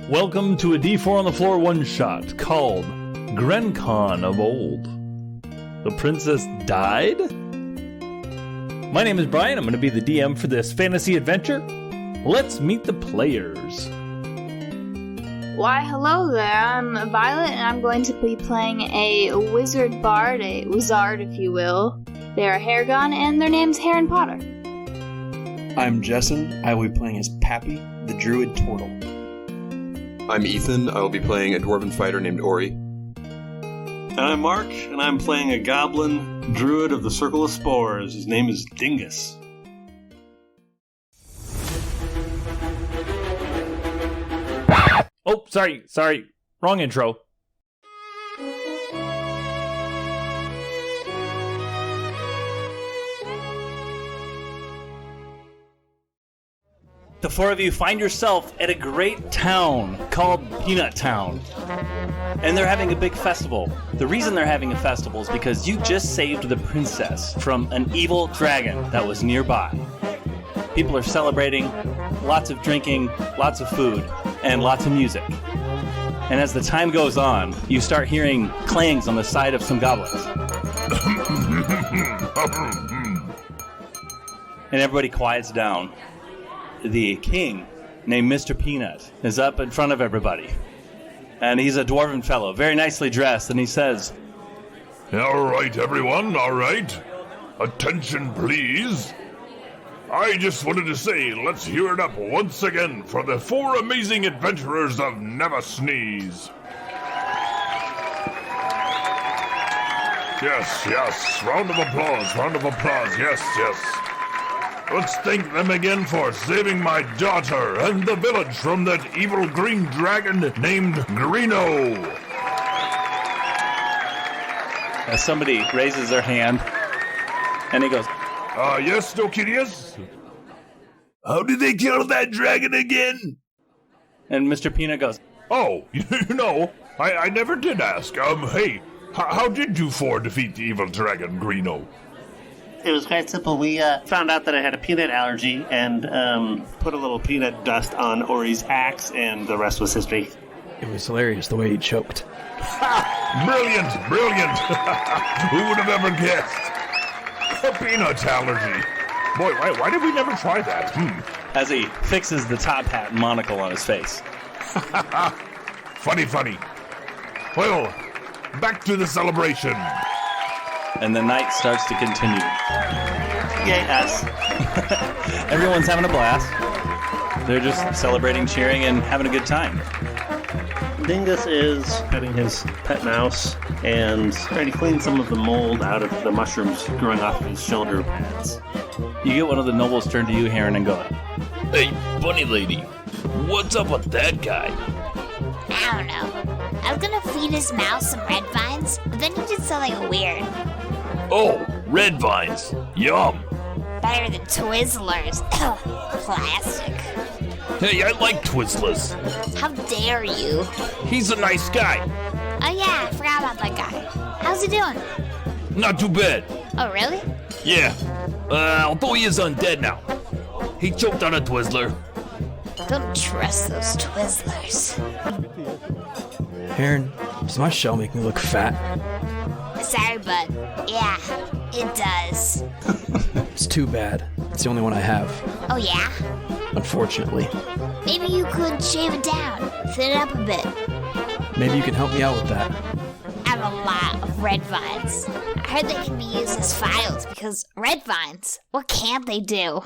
Welcome to a D4 on the Floor one-shot called Gren Con of Old. The princess died? My name is Brian. I'm going to be the DM for this fantasy adventure. Let's meet the players. Why, hello there. I'm Violet, and I'm going to be playing a wizard bard, a wizard, if you will. They are Haragon, and their name's Heron Potter. I'm Jessen. I will be playing as Pappy, the druid turtle. I'm Ethan. I will be playing a dwarven fighter named Ori. And I'm Mark, and I'm playing a goblin druid of the Circle of Spores. His name is Dingus. Oh, sorry. Wrong intro. The four of you find yourself at a great town called Peanut Town. And they're having a big festival. The reason they're having a festival is because you just saved the princess from an evil dragon that was nearby. People are celebrating, lots of drinking, lots of food, and lots of music. And as the time goes on, you start hearing clangs on the side of some goblins. And everybody quiets down. The king, named Mr. Peanut, is up in front of everybody. And he's a dwarven fellow, very nicely dressed, and he says, "All right, everyone, all right. Attention, please. I just wanted to say, let's hear it up once again for the four amazing adventurers of Never Sneeze." Yes, round of applause, yes. Let's thank them again for saving my daughter and the village from that evil green dragon named Greeno. as somebody raises their hand, and he goes, Yes, Dokirius? How did they kill that dragon again? and Mr. Peanut goes, Oh, I never did ask. Hey, how did you four defeat the evil dragon, Greeno? It was quite simple. We found out that I had a peanut allergy and put a little peanut dust on Ori's axe, and the rest was history. It was hilarious the way he choked. Brilliant! Who would have ever guessed? A peanut allergy. Boy, why did we never try that? as he fixes the top hat and monocle on his face. Funny. Well, back to the celebration. And the night starts to continue. Yay, us. Everyone's having a blast. They're just celebrating, cheering, and having a good time. Dingus is petting his pet mouse and trying to clean some of the mold out of the mushrooms growing off of his shoulder pads. You get one of the nobles turn to you, Heron, and go, Hey, bunny lady, what's up with that guy? I don't know. I was gonna feed his mouse some red vines, but then he did something weird. Oh, red vines. Yum. Better than Twizzlers. Plastic. Hey, I like Twizzlers. How dare you? He's a nice guy. Oh yeah, I forgot about that guy. How's he doing? Not too bad. Oh really? Yeah. Although he is undead now. He choked on a Twizzler. Don't trust those Twizzlers. Heron, does my shell make me look fat? Sorry, bud. Yeah, it does. It's too bad. It's the only one I have, Oh yeah? unfortunately. Maybe you could shave it down, thin it up a bit. Maybe you can help me out with that. I have a lot of red vines. I heard they can be used as files because red vines, what can't they do?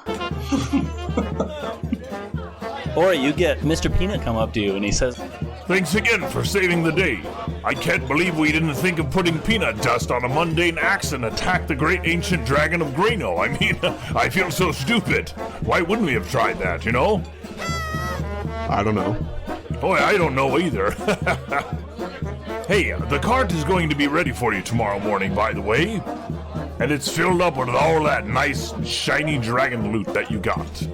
or you get Mr. Peanut come up to you, and he says, Thanks again for saving the day. I can't believe we didn't think of putting peanut dust on a mundane axe and attack the great ancient dragon of Greeno. I mean, I feel so stupid. Why wouldn't we have tried that, you know? I don't know. Boy, I don't know either. Hey, the cart is going to be ready for you tomorrow morning, by the way. And it's filled up with all that nice, shiny dragon loot that you got.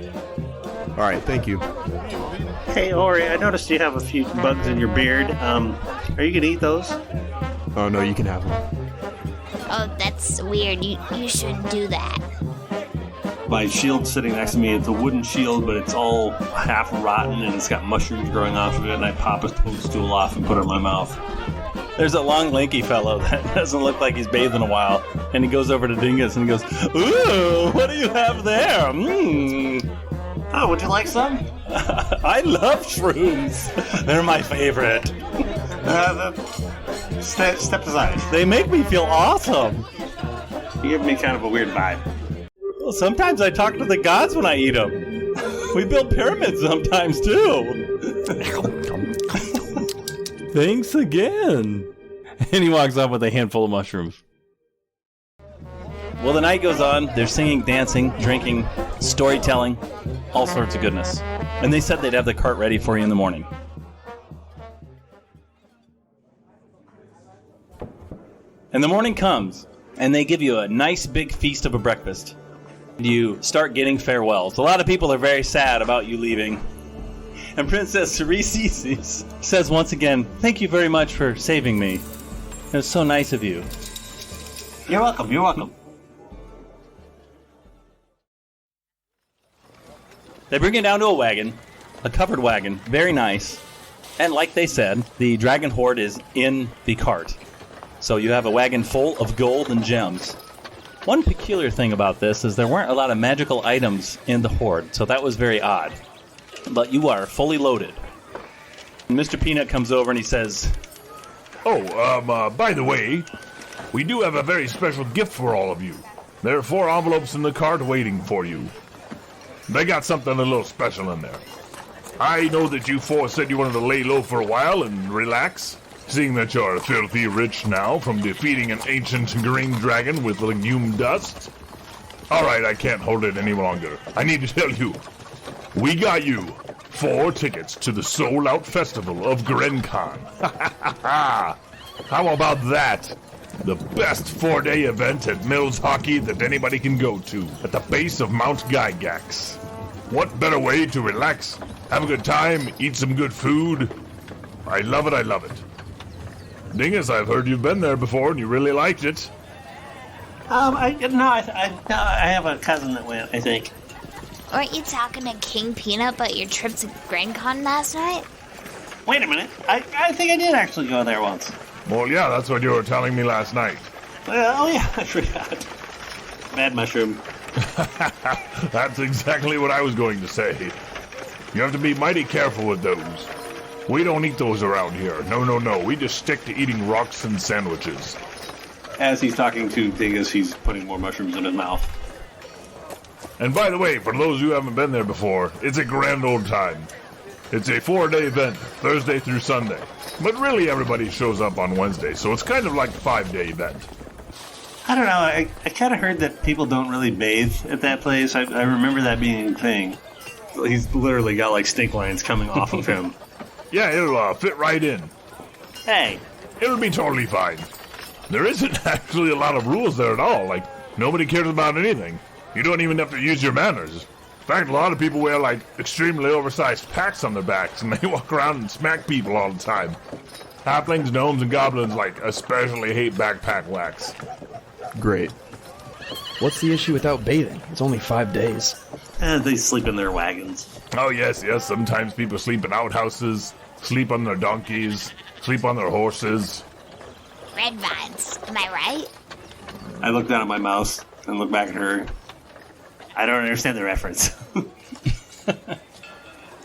All right, thank you. Hey, Ori, I noticed you have a few bugs in your beard. Are you gonna eat those? Oh, no, you can have one. Oh, that's weird. You shouldn't do that. My shield's sitting next to me. It's a wooden shield, but it's all half rotten, and it's got mushrooms growing off of it, and I pop a toadstool off and put it in my mouth. There's a long, lanky fellow that doesn't look like he's bathed in a while, and he goes over to Dingus and he goes, "Ooh, what do you have there? Oh, would you like some? I love shrooms. They're my favorite. Step aside. They make me feel awesome. You give me kind of a weird vibe. Well, sometimes I talk to the gods when I eat them. We build pyramids sometimes, too. Thanks again. And he walks off with a handful of mushrooms. Well, the night goes on. They're singing, dancing, drinking, storytelling, all sorts of goodness. And they said they'd have the cart ready for you in the morning. And the morning comes, and they give you a nice big feast of a breakfast. You start getting farewells. A lot of people are very sad about you leaving. And Princess Reese says once again, "Thank you very much for saving me. It was so nice of you." You're welcome, you're welcome. They bring you down to a wagon, a covered wagon, very nice. And like they said, the dragon hoard is in the cart. So you have a wagon full of gold and gems. One peculiar thing about this is there weren't a lot of magical items in the hoard, so that was very odd. But you are fully loaded. Mr. Peanut comes over and he says, By the way, we do have a very special gift for all of you. There are 4 envelopes in the cart waiting for you. They got something a little special in there. I know that you 4 said you wanted to lay low for a while and relax, seeing that you're filthy rich now from defeating an ancient green dragon with legume dust. Alright, I can't hold it any longer. I need to tell you, we got you 4 tickets to the sold-out festival of Gren Con. How about that? The best 4-day event at Mills Hockey that anybody can go to at the base of Mount Gygax. What better way to relax, have a good time, eat some good food? I love it, I love it. Dingus, I've heard you've been there before and you really liked it. I have a cousin that went, I think. Weren't you talking to King Peanut about your trip to Gren Con last night? Wait a minute. I think I did actually go there once. Well, yeah, that's what you were telling me last night. Oh, yeah, I forgot. Bad mushroom. That's exactly what I was going to say. You have to be mighty careful with those. We don't eat those around here. No. We just stick to eating rocks and sandwiches. As he's talking to Dingus, he's putting more mushrooms in his mouth. And by the way, for those who haven't been there before, it's a grand old time. It's a 4-day event, Thursday through Sunday. But really everybody shows up on Wednesday, so it's kind of like a 5-day event. I don't know, I kind of heard that people don't really bathe at that place. I remember that being a thing. He's literally got like stink lines coming off of him. Yeah, it'll fit right in. Hey. It'll be totally fine. There isn't actually a lot of rules there at all. Like, nobody cares about anything. You don't even have to use your manners. In fact, a lot of people wear, like, extremely oversized packs on their backs, and they walk around and smack people all the time. Halflings, gnomes, and goblins, like, especially hate backpack wax. Great. What's the issue without bathing? It's only 5 days. They sleep in their wagons. Oh, yes. Sometimes people sleep in outhouses, sleep on their donkeys, sleep on their horses. Red vines, am I right? I look down at my mouse and look back at her. I don't understand the reference.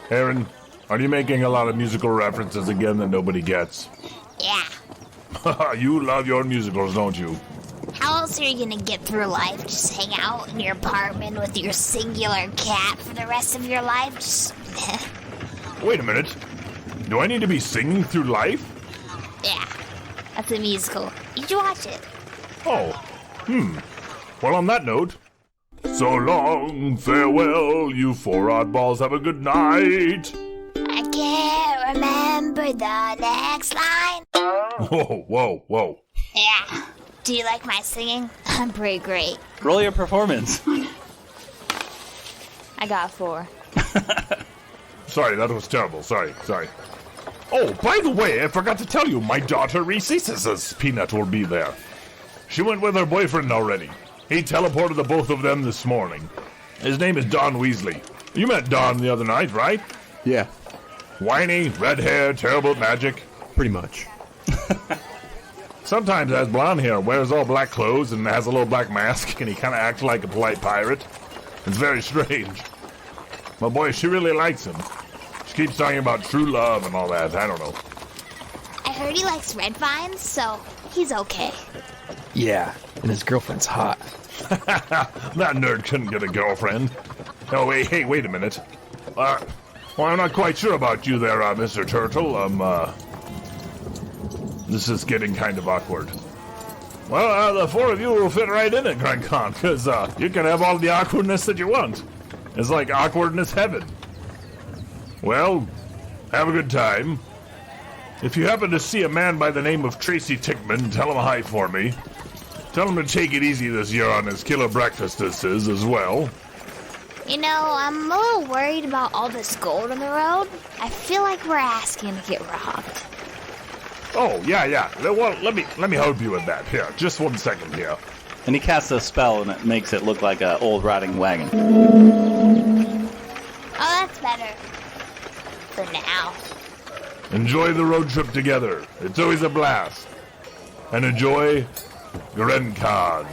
Aaron, are you making a lot of musical references again that nobody gets? Yeah. You love your musicals, don't you? How else are you gonna get through life? Just hang out in your apartment with your singular cat for the rest of your life? Just... Wait a minute. Do I need to be singing through life? Yeah. That's a musical. You should watch it. Oh. Well, on that note, so long, farewell, you 4 oddballs, have a good night. I can't remember the next line. Whoa. Yeah. Do you like my singing? I'm pretty great. Roll your performance. I got 4. Sorry, that was terrible. Sorry. Oh, by the way, I forgot to tell you, my daughter Reese's Peanut will be there. She went with her boyfriend already. He teleported the both of them this morning. His name is Don Weasley. You met Don the other night, right? Yeah, Whiny, red hair, terrible at magic. pretty much. Sometimes has blonde hair, wears all black clothes, and has a little black mask, and he kind of acts like a polite pirate. It's very strange. But boy, she really likes him. She keeps talking about true love and all that. I don't know. I heard he likes red vines, so he's okay. Yeah, and his girlfriend's hot. That nerd couldn't get a girlfriend. Oh, wait a minute. Well, I'm not quite sure about you there, Mr. Turtle. This is getting kind of awkward. Well, the four of you will fit right in at Gren Con, because you can have all the awkwardness that you want. It's like awkwardness heaven. Well, have a good time. If you happen to see a man by the name of Tracy Tickman, tell him hi for me. Tell him to take it easy this year on his killer breakfastuses as well. You know, I'm a little worried about all this gold on the road. I feel like we're asking to get robbed. Oh, yeah. Well, let me help you with that. Here, just 1 second here. And he casts a spell, and it makes it look like an old rotting wagon. Oh, that's better. For now. Enjoy the road trip together. It's always a blast. And enjoy Gren Con.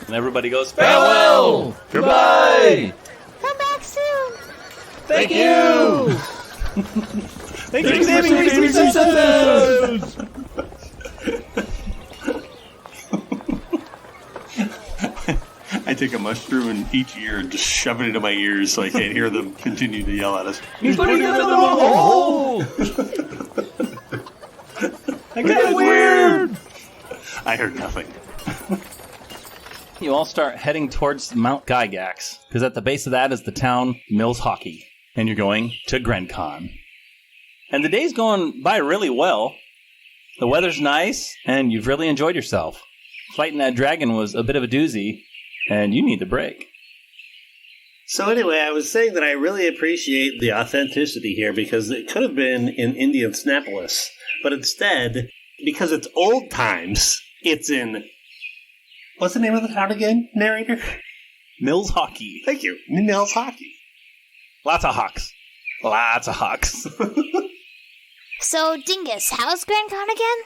And everybody goes, farewell! Goodbye! Come back soon. Thank you! Thank you for saving Reese's Pieces! I take a mushroom in each ear and just shove it into my ears so I can't hear them continue to yell at us. He's putting it in the hole! I got it weird! I heard nothing. You all start heading towards Mount Gygax, because at the base of that is the town Mills Hockey, and you're going to Gren Con. And the day's going by really well. The weather's nice, and you've really enjoyed yourself. Fighting that dragon was a bit of a doozy, and you need the break. So anyway, I was saying that I really appreciate the authenticity here because it could have been in Indianapolis, but instead, because it's old times, it's in... What's the name of the town again, narrator? Mills Hockey. Thank you. Mills Hockey. Lots of hawks. Lots of hawks. So, Dingus, how's Gren Con again?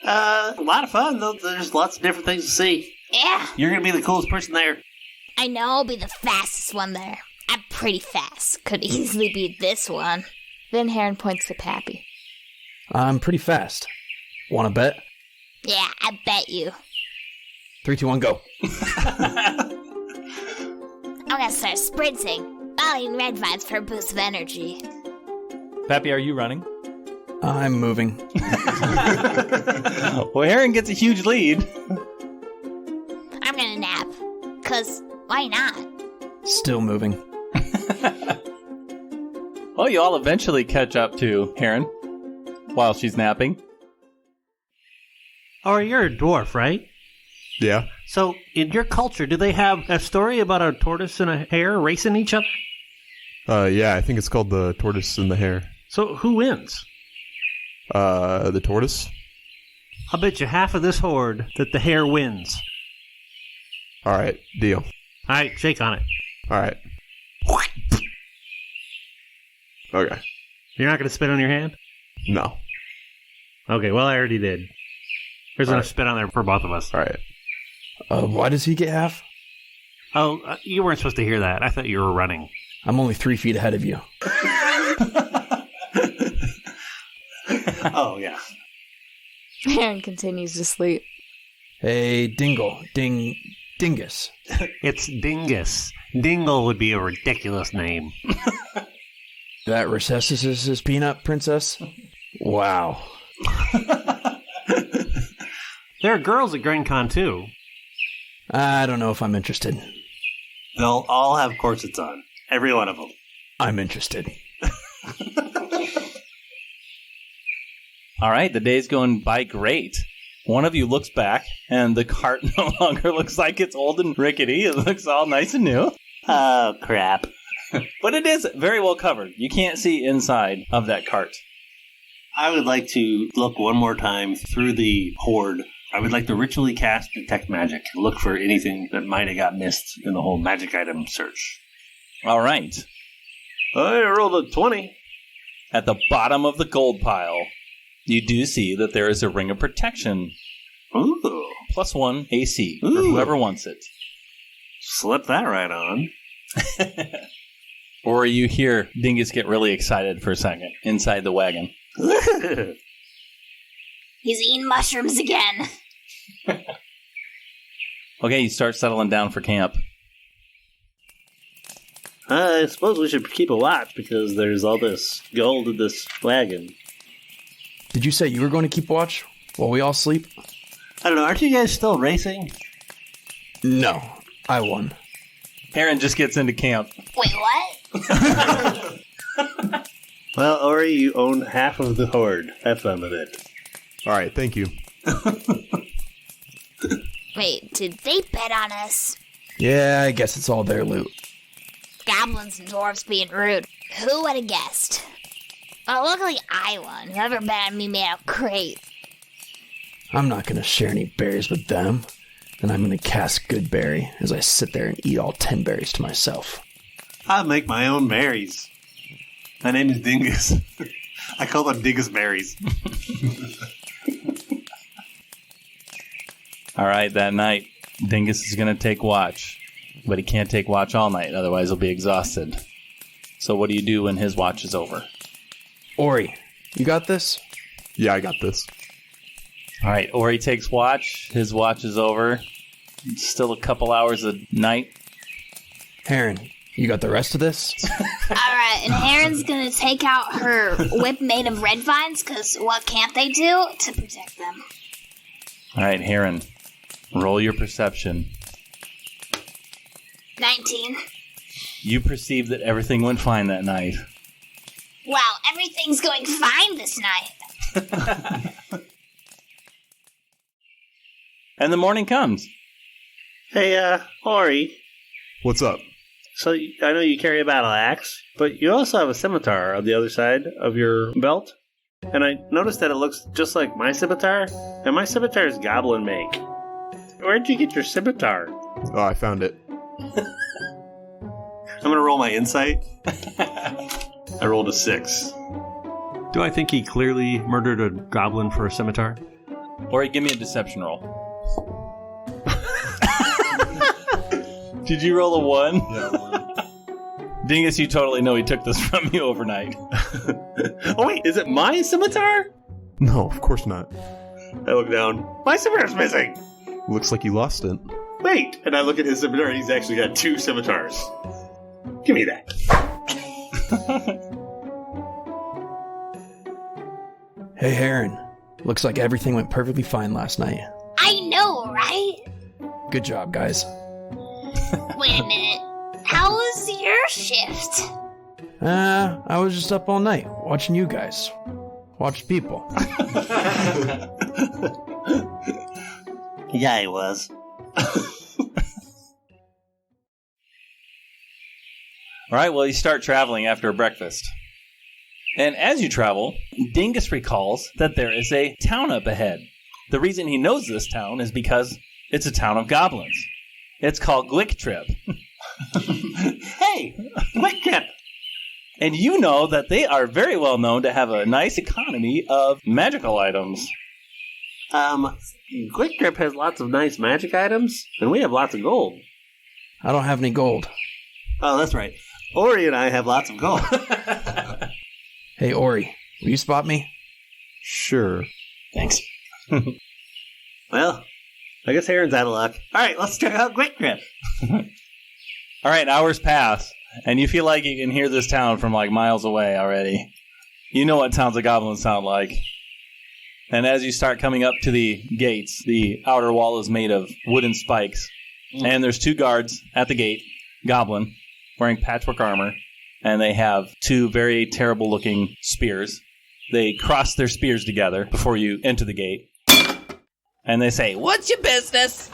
A lot of fun, though. There's lots of different things to see. Yeah. You're going to be the coolest person there. I know I'll be the fastest one there. I'm pretty fast. Could easily beat this one. Then Heron points to Pappy. I'm pretty fast. Want to bet? Yeah, I bet you. 3, 2, 1, go. I'm gonna start sprinting. Buying red vines for a boost of energy. Pappy, are you running? I'm moving. Well, Heron gets a huge lead. I'm gonna nap. 'Cause why not? Still moving. Well, you all eventually catch up to Heron while she's napping. Oh, you're a dwarf, right? Yeah. So, in your culture, do they have a story about a tortoise and a hare racing each other? Yeah, I think it's called The Tortoise and the Hare. So, who wins? The tortoise? I'll bet you half of this horde that the hare wins. Alright, deal. Alright, shake on it. Alright. Okay. You're not going to spit on your hand? No. Okay, well, I already did. There's enough Alright. spit on there for both of us. Alright. Why does he get half? Oh, you weren't supposed to hear that. I thought you were running. I'm only 3 feet ahead of you. Oh, yeah. Heron continues to sleep. Hey, Dingus. It's Dingus. Dingle would be a ridiculous name. That recesses his peanut, princess? Wow. There are girls at Gren Con, too. I don't know if I'm interested. They'll all have corsets on. Every one of them. I'm interested. All right, the day's going by great. One of you looks back, and the cart no longer looks like it's old and rickety. It looks all nice and new. Oh, crap. But it is very well covered. You can't see inside of that cart. I would like to look one more time through the horde I would like to ritually cast Detect Magic. Look for anything that might have got missed in the whole magic item search. All right. I rolled a 20. At the bottom of the gold pile, you do see that there is a ring of protection. Ooh. +1 AC for Ooh. whoever wants it. Slip that right on. Or you hear Dingus get really excited for a second inside the wagon. He's eating mushrooms again. Okay, you start settling down for camp. I suppose we should keep a watch because there's all this gold in this wagon. Did you say you were going to keep watch while we all sleep? I don't know, aren't you guys still racing? No, I won. Aaron just gets into camp. Wait, what? Well, Ori, you own half of the horde. Have fun with it. All right, thank you. Wait, did they bet on us? Yeah, I guess it's all their loot. Goblins and dwarves being rude. Who would have guessed? Well, luckily I won. Whoever bet on me made out great. I'm not going to share any berries with them. Then I'm going to cast Good Berry as I sit there and eat all 10 berries to myself. I make my own berries. My name is Dingus. I call them Dingus berries. All right, that night, Dingus is going to take watch. But he can't take watch all night, otherwise he'll be exhausted. So what do you do when his watch is over? Ori, you got this? Yeah, I got this. All right, Ori takes watch. His watch is over. It's still a couple hours of night. Heron, you got the rest of this? Alright, and Heron's gonna take out her whip made of red vines, because what can't they do to protect them? All right, Heron, roll your perception. 19. You perceive that everything went fine that night. Wow, everything's going fine this night. And the morning comes. Hey, Ori. What's up? So I know you carry a battle axe, but you also have a scimitar on the other side of your belt. And I noticed that it looks just like my scimitar, and my scimitar is goblin make. Where'd you get your scimitar? Oh, I found it. I'm gonna roll my insight. I rolled a 6. Do I think he clearly murdered a goblin for a scimitar? Ori, give me a deception roll. Did you roll a 1? Yeah. Dingus, you totally know he took this from you overnight. Oh wait, is it my scimitar? No, of course not. I look down. My scimitar's missing! Looks like you lost it. Wait! And I look at his scimitar and he's actually got 2 scimitars. Give me that. Hey, Heron. Looks like everything went perfectly fine last night. I know, right? Good job, guys. Wait a minute. How was your shift? I was just up all night, watching you guys. Watch people. Yeah, I was. All right, well, you start traveling after breakfast. And as you travel, Dingus recalls that there is a town up ahead. The reason he knows this town is because it's a town of goblins. It's called Glick Trip. Hey, Glick Trip! And you know that they are very well known to have a nice economy of magical items. Glick Trip has lots of nice magic items, and we have lots of gold. I don't have any gold. Oh, that's right. Ori and I have lots of gold. Hey, Ori, will you spot me? Sure. Thanks. Well, I guess Heron's out of luck. Alright, let's check out Glick Trip. All right, hours pass, and you feel like you can hear this town from like miles away already. You know what towns of goblins sound like. And as you start coming up to the gates, the outer wall is made of wooden spikes. And there's 2 guards at the gate, goblin, wearing patchwork armor, and they have 2 very terrible-looking spears. They cross their spears together before you enter the gate. And they say, "What's your business?"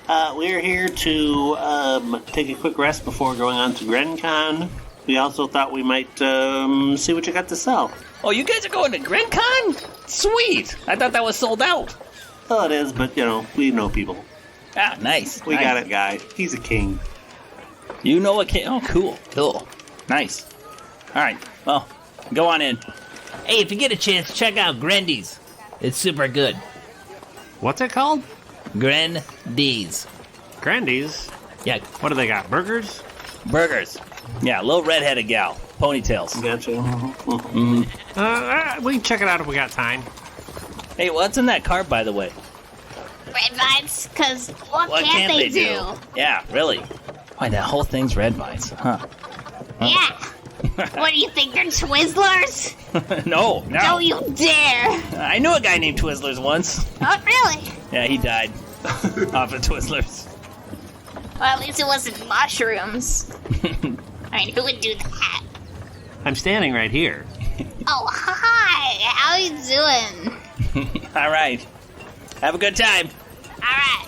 We're here to take a quick rest before going on to Gren Con. We also thought we might see what you got to sell. Oh, you guys are going to Gren Con? Sweet! I thought that was sold out. Well, it is, but, we know people. Ah, nice. We nice. got a guy. He's a king. You know a king? Oh, cool. Nice. All right, well, go on in. Hey, if you get a chance, check out Grendy's. It's super good. What's it called? Grendy's. Grandy's? Yeah, What do they got? Burgers? Burgers. Yeah, little redheaded gal. Ponytails. Gotcha. We can check it out if we got time. Hey, what's in that cart, by the way? Red vines, because what can't they do? Yeah, really. Why, that whole thing's red vines, huh? Yeah. What do you think, they're Twizzlers? No. Don't you dare. I knew a guy named Twizzlers once. Oh, really? Yeah, he died off of Twizzlers. Well, at least it wasn't mushrooms. I mean, who would do that? I'm standing right here. Oh, hi. How you doing? All right. Have a good time. All right.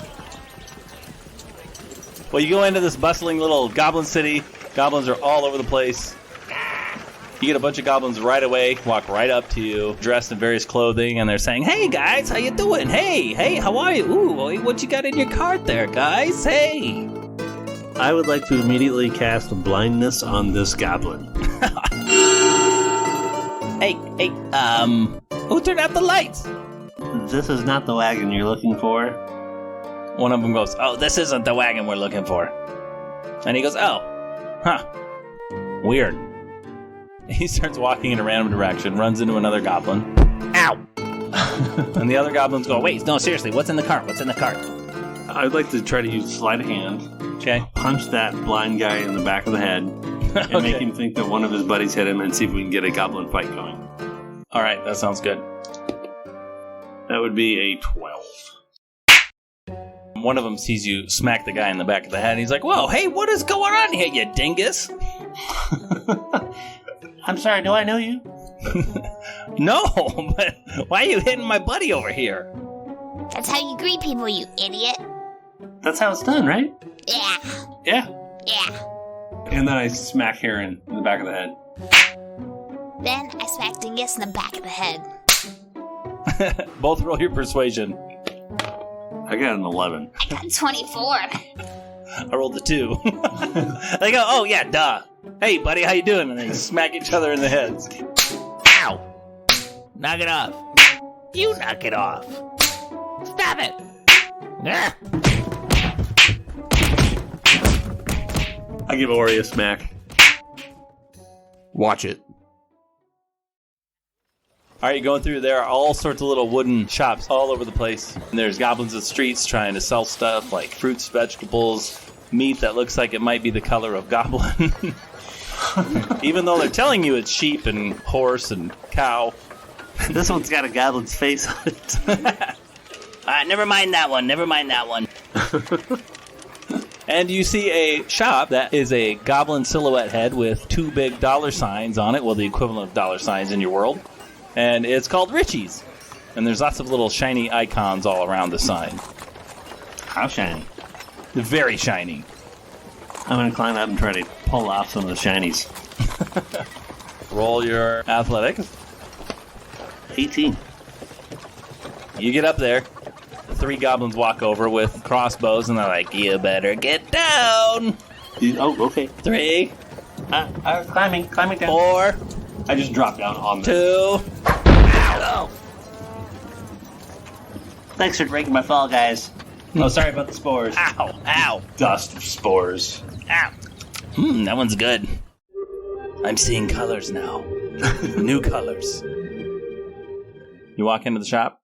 Well, you go into this bustling little goblin city. Goblins are all over the place. You get a bunch of goblins right away, walk right up to you, dressed in various clothing, and they're saying, "Hey, guys, how you doing? Hey, how are you? Ooh, what you got in your cart there, guys? Hey." I would like to immediately cast blindness on this goblin. Hey, who turned out the lights? This is not the wagon you're looking for. One of them goes, "Oh, this isn't the wagon we're looking for." And he goes, "Oh, huh, weird." He starts walking in a random direction, runs into another goblin. Ow! And the other goblins go, "Wait, no, seriously, what's in the cart? What's in the cart?" I'd like to try to use sleight of hand. Okay. Punch that blind guy in the back of the head and make him think that one of his buddies hit him and see if we can get a goblin fight going. All right, that sounds good. That would be a 12. One of them sees you smack the guy in the back of the head, and he's like, "Whoa, hey, what is going on here, you dingus?" I'm sorry, do I know you? No, but why are you hitting my buddy over here? That's how you greet people, you idiot. That's how it's done, right? Yeah. Yeah. Yeah. And then I smack Heron in the back of the head. Then I smack Dingus in the back of the head. Both roll your persuasion. I got an 11. I got 24. I rolled a 2. They go, "Oh, yeah, duh. Hey, buddy, how you doing?" And they smack each other in the heads. ow! Knock it off. You knock it off. Stop it! Ah. I give Ori a smack. Watch it. All right, going through, there are all sorts of little wooden shops all over the place. And there's goblins in the streets trying to sell stuff like fruits, vegetables, meat that looks like it might be the color of goblin. Even though they're telling you it's sheep and horse and cow. This one's got a goblin's face on it. Never mind that one. And you see a shop that is a goblin silhouette head with 2 big dollar signs on it. Well, the equivalent of dollar signs in your world. And it's called Richie's. And there's lots of little shiny icons all around the sign. How shiny? Very shiny. I'm going to climb up and try to pull off some of the shinies. Roll your athletics. 18. You get up there. The 3 goblins walk over with crossbows, and they're like, "You better get down." Oh, okay. 3. I was climbing down. 4. I just dropped down on 2. them. Ow! Thanks for breaking my fall, guys. Oh, sorry about the spores. Ow. Dust of spores. Ow. That one's good. I'm seeing colors now. New colors. You walk into the shop?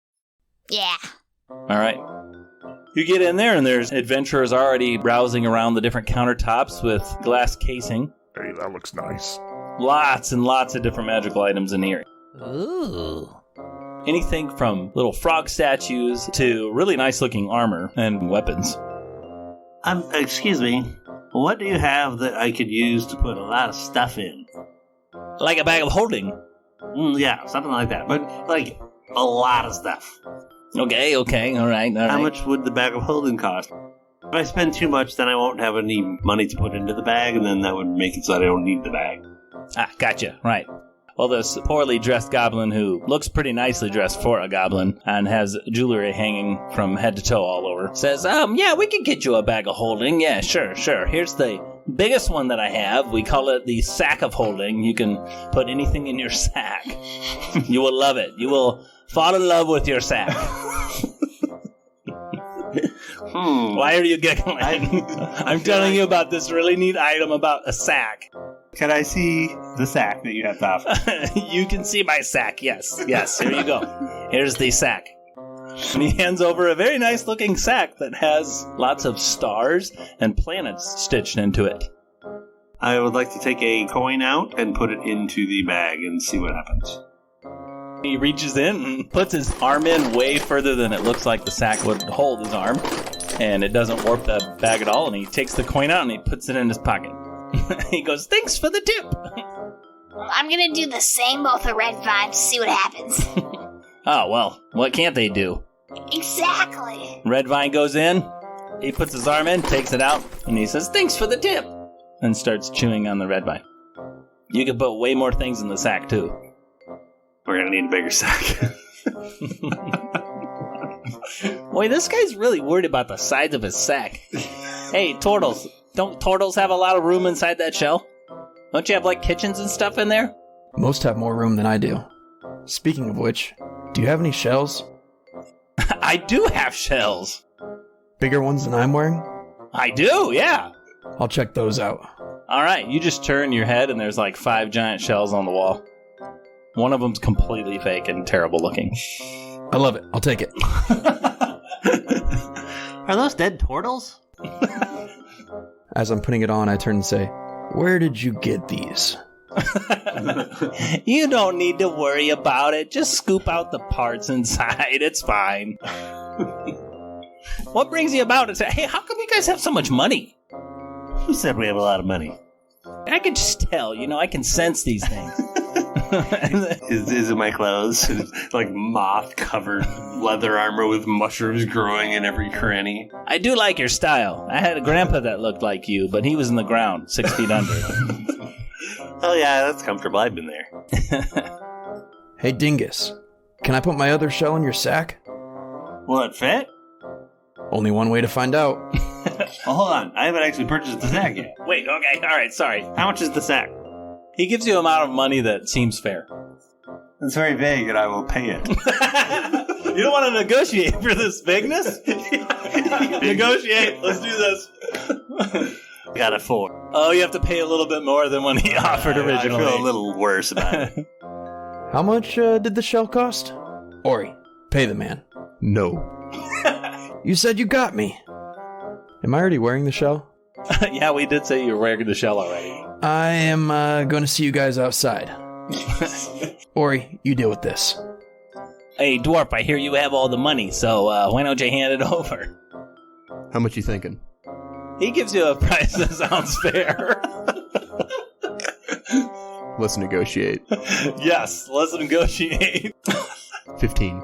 Yeah. All right. You get in there, and there's adventurers already browsing around the different countertops with glass casing. Hey, that looks nice. Lots and lots of different magical items in here. Ooh. Anything from little frog statues to really nice-looking armor and weapons. Excuse me. What do you have that I could use to put a lot of stuff in? Like a bag of holding. Yeah, something like that. But, like, a lot of stuff. Okay, all right. How much would the bag of holding cost? If I spend too much, then I won't have any money to put into the bag, and then that would make it so that I don't need the bag. Gotcha, right. Well, this poorly dressed goblin who looks pretty nicely dressed for a goblin and has jewelry hanging from head to toe all over says, yeah, we can get you a bag of holding. Yeah, sure. Here's the biggest one that I have. We call it the sack of holding. You can put anything in your sack. You will love it. You will fall in love with your sack. Why are you giggling? I'm telling you about this really neat item about a sack. Can I see the sack that you have to offer? You can see my sack, yes. Here you go. Here's the sack. And he hands over a very nice looking sack that has lots of stars and planets stitched into it. I would like to take a coin out and put it into the bag and see what happens. He reaches in and puts his arm in way further than it looks like the sack would hold his arm. And it doesn't warp the bag at all. And he takes the coin out and he puts it in his pocket. He goes, thanks for the tip. I'm gonna do the same with a red vine to see what happens. Oh, well, what can't they do? Exactly. Red vine goes in. He puts his arm in, takes it out, and he says, thanks for the tip. And starts chewing on the red vine. You could put way more things in the sack, too. We're gonna need a bigger sack. Boy, this guy's really worried about the size of his sack. Hey, turtles. Don't turtles have a lot of room inside that shell? Don't you have, like, kitchens and stuff in there? Most have more room than I do. Speaking of which, do you have any shells? I do have shells. Bigger ones than I'm wearing? I do, yeah. I'll check those out. All right, you just turn your head and there's like 5 giant shells on the wall. One of them's completely fake and terrible looking. I love it. I'll take it. Are those dead turtles? As I'm putting it on, I turn and say, where did you get these? You don't need to worry about it. Just scoop out the parts inside. It's fine. What brings you about it? Hey, how come you guys have so much money? Who said we have a lot of money? I can just tell. I can sense these things. Is it my clothes? Like moth-covered leather armor with mushrooms growing in every cranny? I do like your style. I had a grandpa that looked like you, but he was in the ground, 6 feet under. Oh yeah, that's comfortable. I've been there. Hey, Dingus. Can I put my other shell in your sack? Will it fit? Only one way to find out. Well, hold on. I haven't actually purchased the sack yet. Wait, okay, all right, sorry. How much is the sack? He gives you an amount of money that seems fair. It's very vague, and I will pay it. You don't want to negotiate for this bigness? Negotiate. Let's do this. Got a 4. Oh, you have to pay a little bit more than when he offered originally. I feel a little worse about it. How much did the shell cost? Ori, pay the man. No. You said you got me. Am I already wearing the shell? Yeah, we did say you were wearing the shell already. I am going to see you guys outside. Ori, you deal with this. Hey, Dwarf, I hear you have all the money, so why don't you hand it over? How much you thinking? He gives you a price that sounds fair. Let's negotiate. Yes, let's negotiate. 15.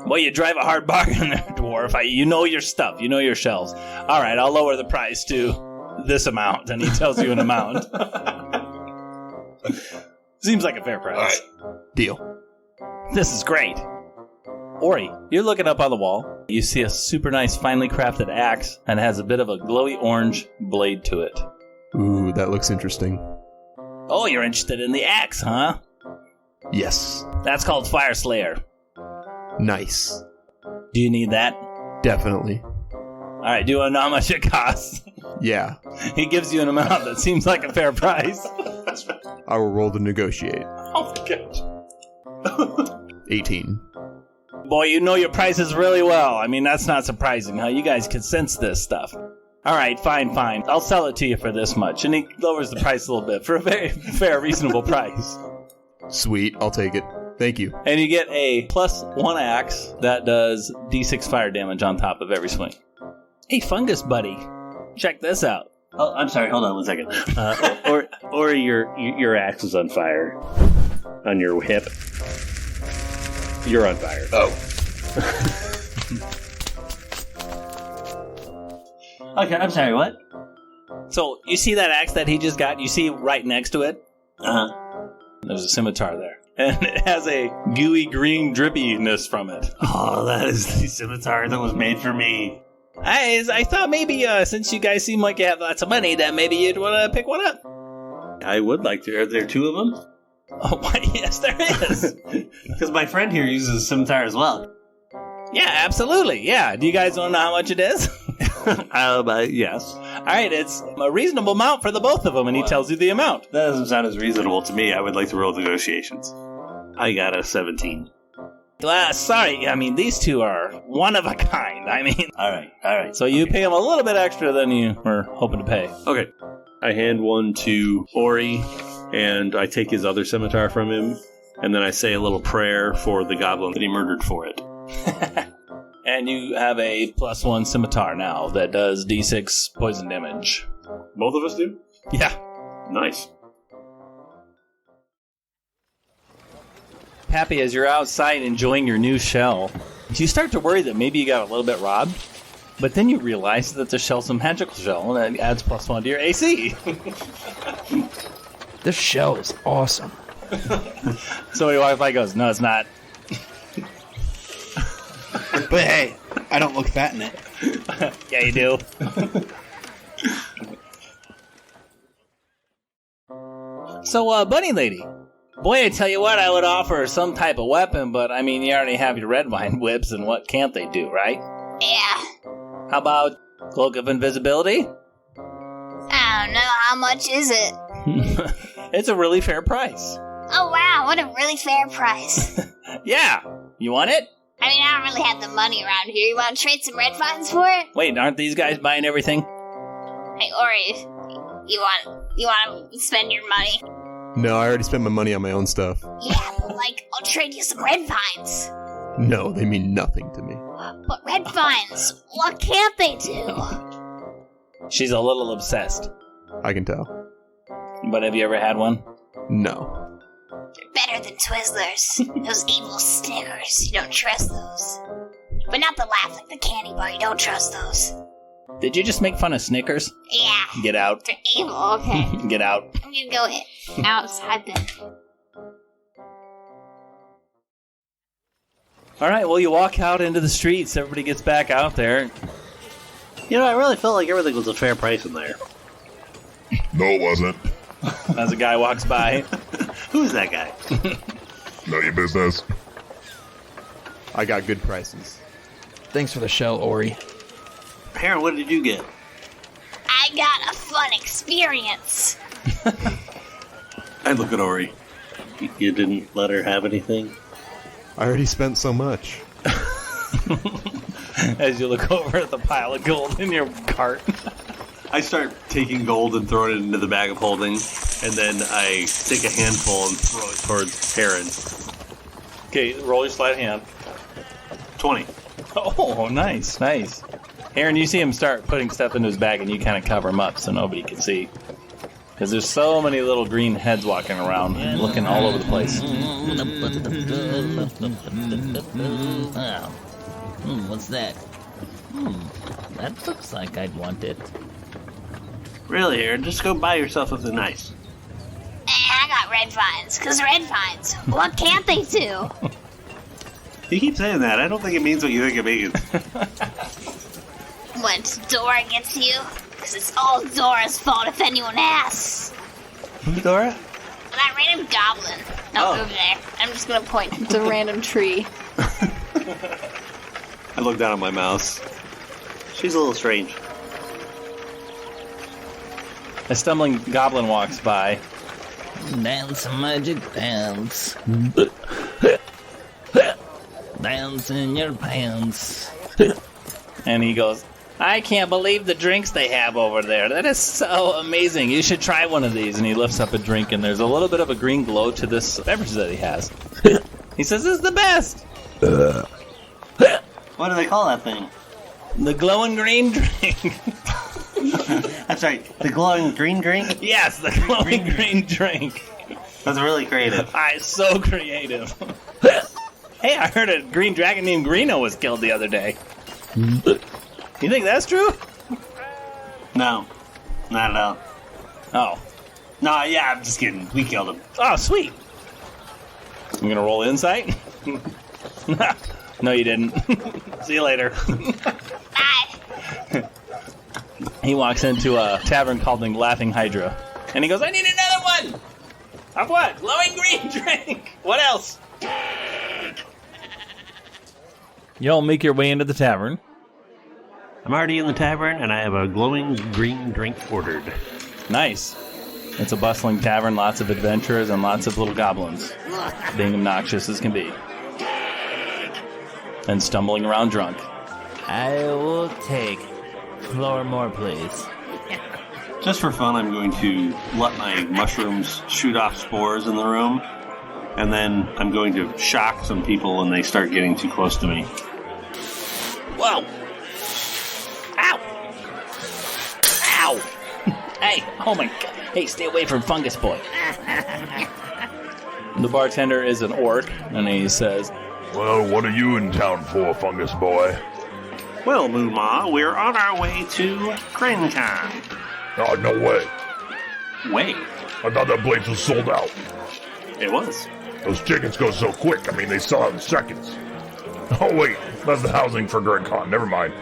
Well, you drive a hard bargain there, Dwarf. You know your stuff. You know your shells. All right, I'll lower the price to this amount. And he tells you an amount. Seems like a fair price. All right. Deal. This is great. Ori, you're looking up on the wall. You see a super nice, finely crafted axe, and it has a bit of a glowy orange blade to it. Ooh, that looks interesting. Oh, you're interested in the axe, huh? Yes. That's called Fire Slayer. Nice. Do you need that? Definitely. All right, do you want to know how much it costs? Yeah. He gives you an amount that seems like a fair price. I will roll to negotiate. Oh my gosh. 18. Boy, you know your prices really well. I mean, that's not surprising, huh? You guys can sense this stuff. All right, fine. I'll sell it to you for this much. And he lowers the price a little bit for a very fair, reasonable price. Sweet, I'll take it. Thank you. And you get a +1 axe that does D6 fire damage on top of every swing. Hey, Fungus Buddy, check this out. Oh, I'm sorry. Hold on 1 second. Or your axe is on fire on your hip. You're on fire. Oh. Okay, I'm sorry. What? So you see that axe that he just got? You see right next to it? Uh-huh. There's a scimitar there. And it has a gooey green drippiness from it. Oh, that is the scimitar that was made for me. I thought maybe since you guys seem like you have lots of money, that maybe you'd want to pick one up. I would like to. Are there two of them? Oh, why? Yes, there is. Because my friend here uses a scimitar as well. Yeah, absolutely. Yeah. Do you guys want to know how much it is? Yes. All right, it's a reasonable amount for the both of them, and he tells you the amount. That doesn't sound as reasonable to me. I would like to roll negotiations. I got a 17. Sorry, I mean, these two are one of a kind. I mean... All right. So you pay him a little bit extra than you were hoping to pay. Okay. I hand one to Ori, and I take his other scimitar from him, and then I say a little prayer for the goblin that he murdered for it. And you have a +1 scimitar now that does D6 poison damage. Both of us do? Yeah. Nice. Pappy, as you're outside enjoying your new shell, you start to worry that maybe you got a little bit robbed, but then you realize that the shell's a magical shell, and it adds +1 to your AC. This shell is awesome. So your Wi-Fi goes, no, it's not. But hey, I don't look fat in it. Yeah, you do. So, Bunny Lady, boy, I tell you what, I would offer some type of weapon, but I mean, you already have your red wine whips, and what can't they do, right? Yeah. How about Cloak of Invisibility? I don't know. How much is it? It's a really fair price. Oh, wow. What a really fair price. Yeah. You want it? I mean, I don't really have the money around here. You want to trade some red vines for it? Wait, aren't these guys buying everything? Hey, Ori, you want to spend your money? No, I already spent my money on my own stuff. Yeah, but I'll trade you some red vines. No, they mean nothing to me. But red vines, what can't they do? She's a little obsessed. I can tell. But have you ever had one? No. They're better than Twizzlers. Those evil Snickers, you don't trust those. But not the laugh like the candy bar, you don't trust those. Did you just make fun of Snickers? Yeah. Get out. They're evil, okay. Get out. I'm gonna go outside then. Alright, well, you walk out into the streets. Everybody gets back out there. You know, I really felt like everything was a fair price in there. No, it wasn't. As a guy walks by. Who's that guy? None of your business. I got good prices. Thanks for the shell, Ori. Aaron, what did you get? I got a fun experience. I look at Ori. You didn't let her have anything? I already spent so much. As you look over at the pile of gold in your cart. I start taking gold and throwing it into the bag of holding, and then I take a handful and throw it towards Aaron. Okay, roll your sleight of hand. 20. Oh, nice. Aaron, you see him start putting stuff into his bag, and you kind of cover him up so nobody can see. Because there's so many little green heads walking around and looking all over the place. What's that? That looks like I'd want it. Really, Aaron? Just go buy yourself something nice. I got red vines, because red vines, what can't they do? You keep saying that. I don't think it means what you think it means. When Dora gets you, because it's all Dora's fault if anyone asks. Who's Dora? That random goblin. Oh. Over there. I'm just going to point. It's a random tree. I look down at my mouse. She's a little strange. A stumbling goblin walks by. Dance, magic dance. Dance in your pants. And he goes, I can't believe the drinks they have over there. That is so amazing. You should try one of these. And he lifts up a drink, and there's a little bit of a green glow to this beverage that he has. He says, this is the best. What do they call that thing? The glowing green drink. That's right. The glowing green drink? Yes, the glowing green drink. That's really creative. So creative. Hey, I heard a green dragon named Greeno was killed the other day. You think that's true? No. Not at all. Oh. No, yeah, I'm just kidding. We killed him. Oh, sweet. I'm gonna roll insight. No, you didn't. See you later. Bye. He walks into a tavern called the Laughing Hydra, and he goes, "I need another one." Of what? Glowing green drink. What else? Y'all make your way into the tavern. I'm already in the tavern, and I have a glowing green drink ordered. Nice. It's a bustling tavern, lots of adventurers, and lots of little goblins, being obnoxious as can be, and stumbling around drunk. I will take 4 more, please. Just for fun, I'm going to let my mushrooms shoot off spores in the room, and then I'm going to shock some people when they start getting too close to me. Whoa! Ow! Ow! Hey! Oh my god! Hey, stay away from Fungus Boy. The bartender is an orc, and he says, Well, what are you in town for, Fungus Boy? Well, Moo-Ma, we're on our way to Gren Con. Oh, no way. Wait. I thought that place was sold out. It was. Those tickets go so quick. I mean, they sell out in seconds. Oh, wait. That's the housing for Gren Con. Never mind.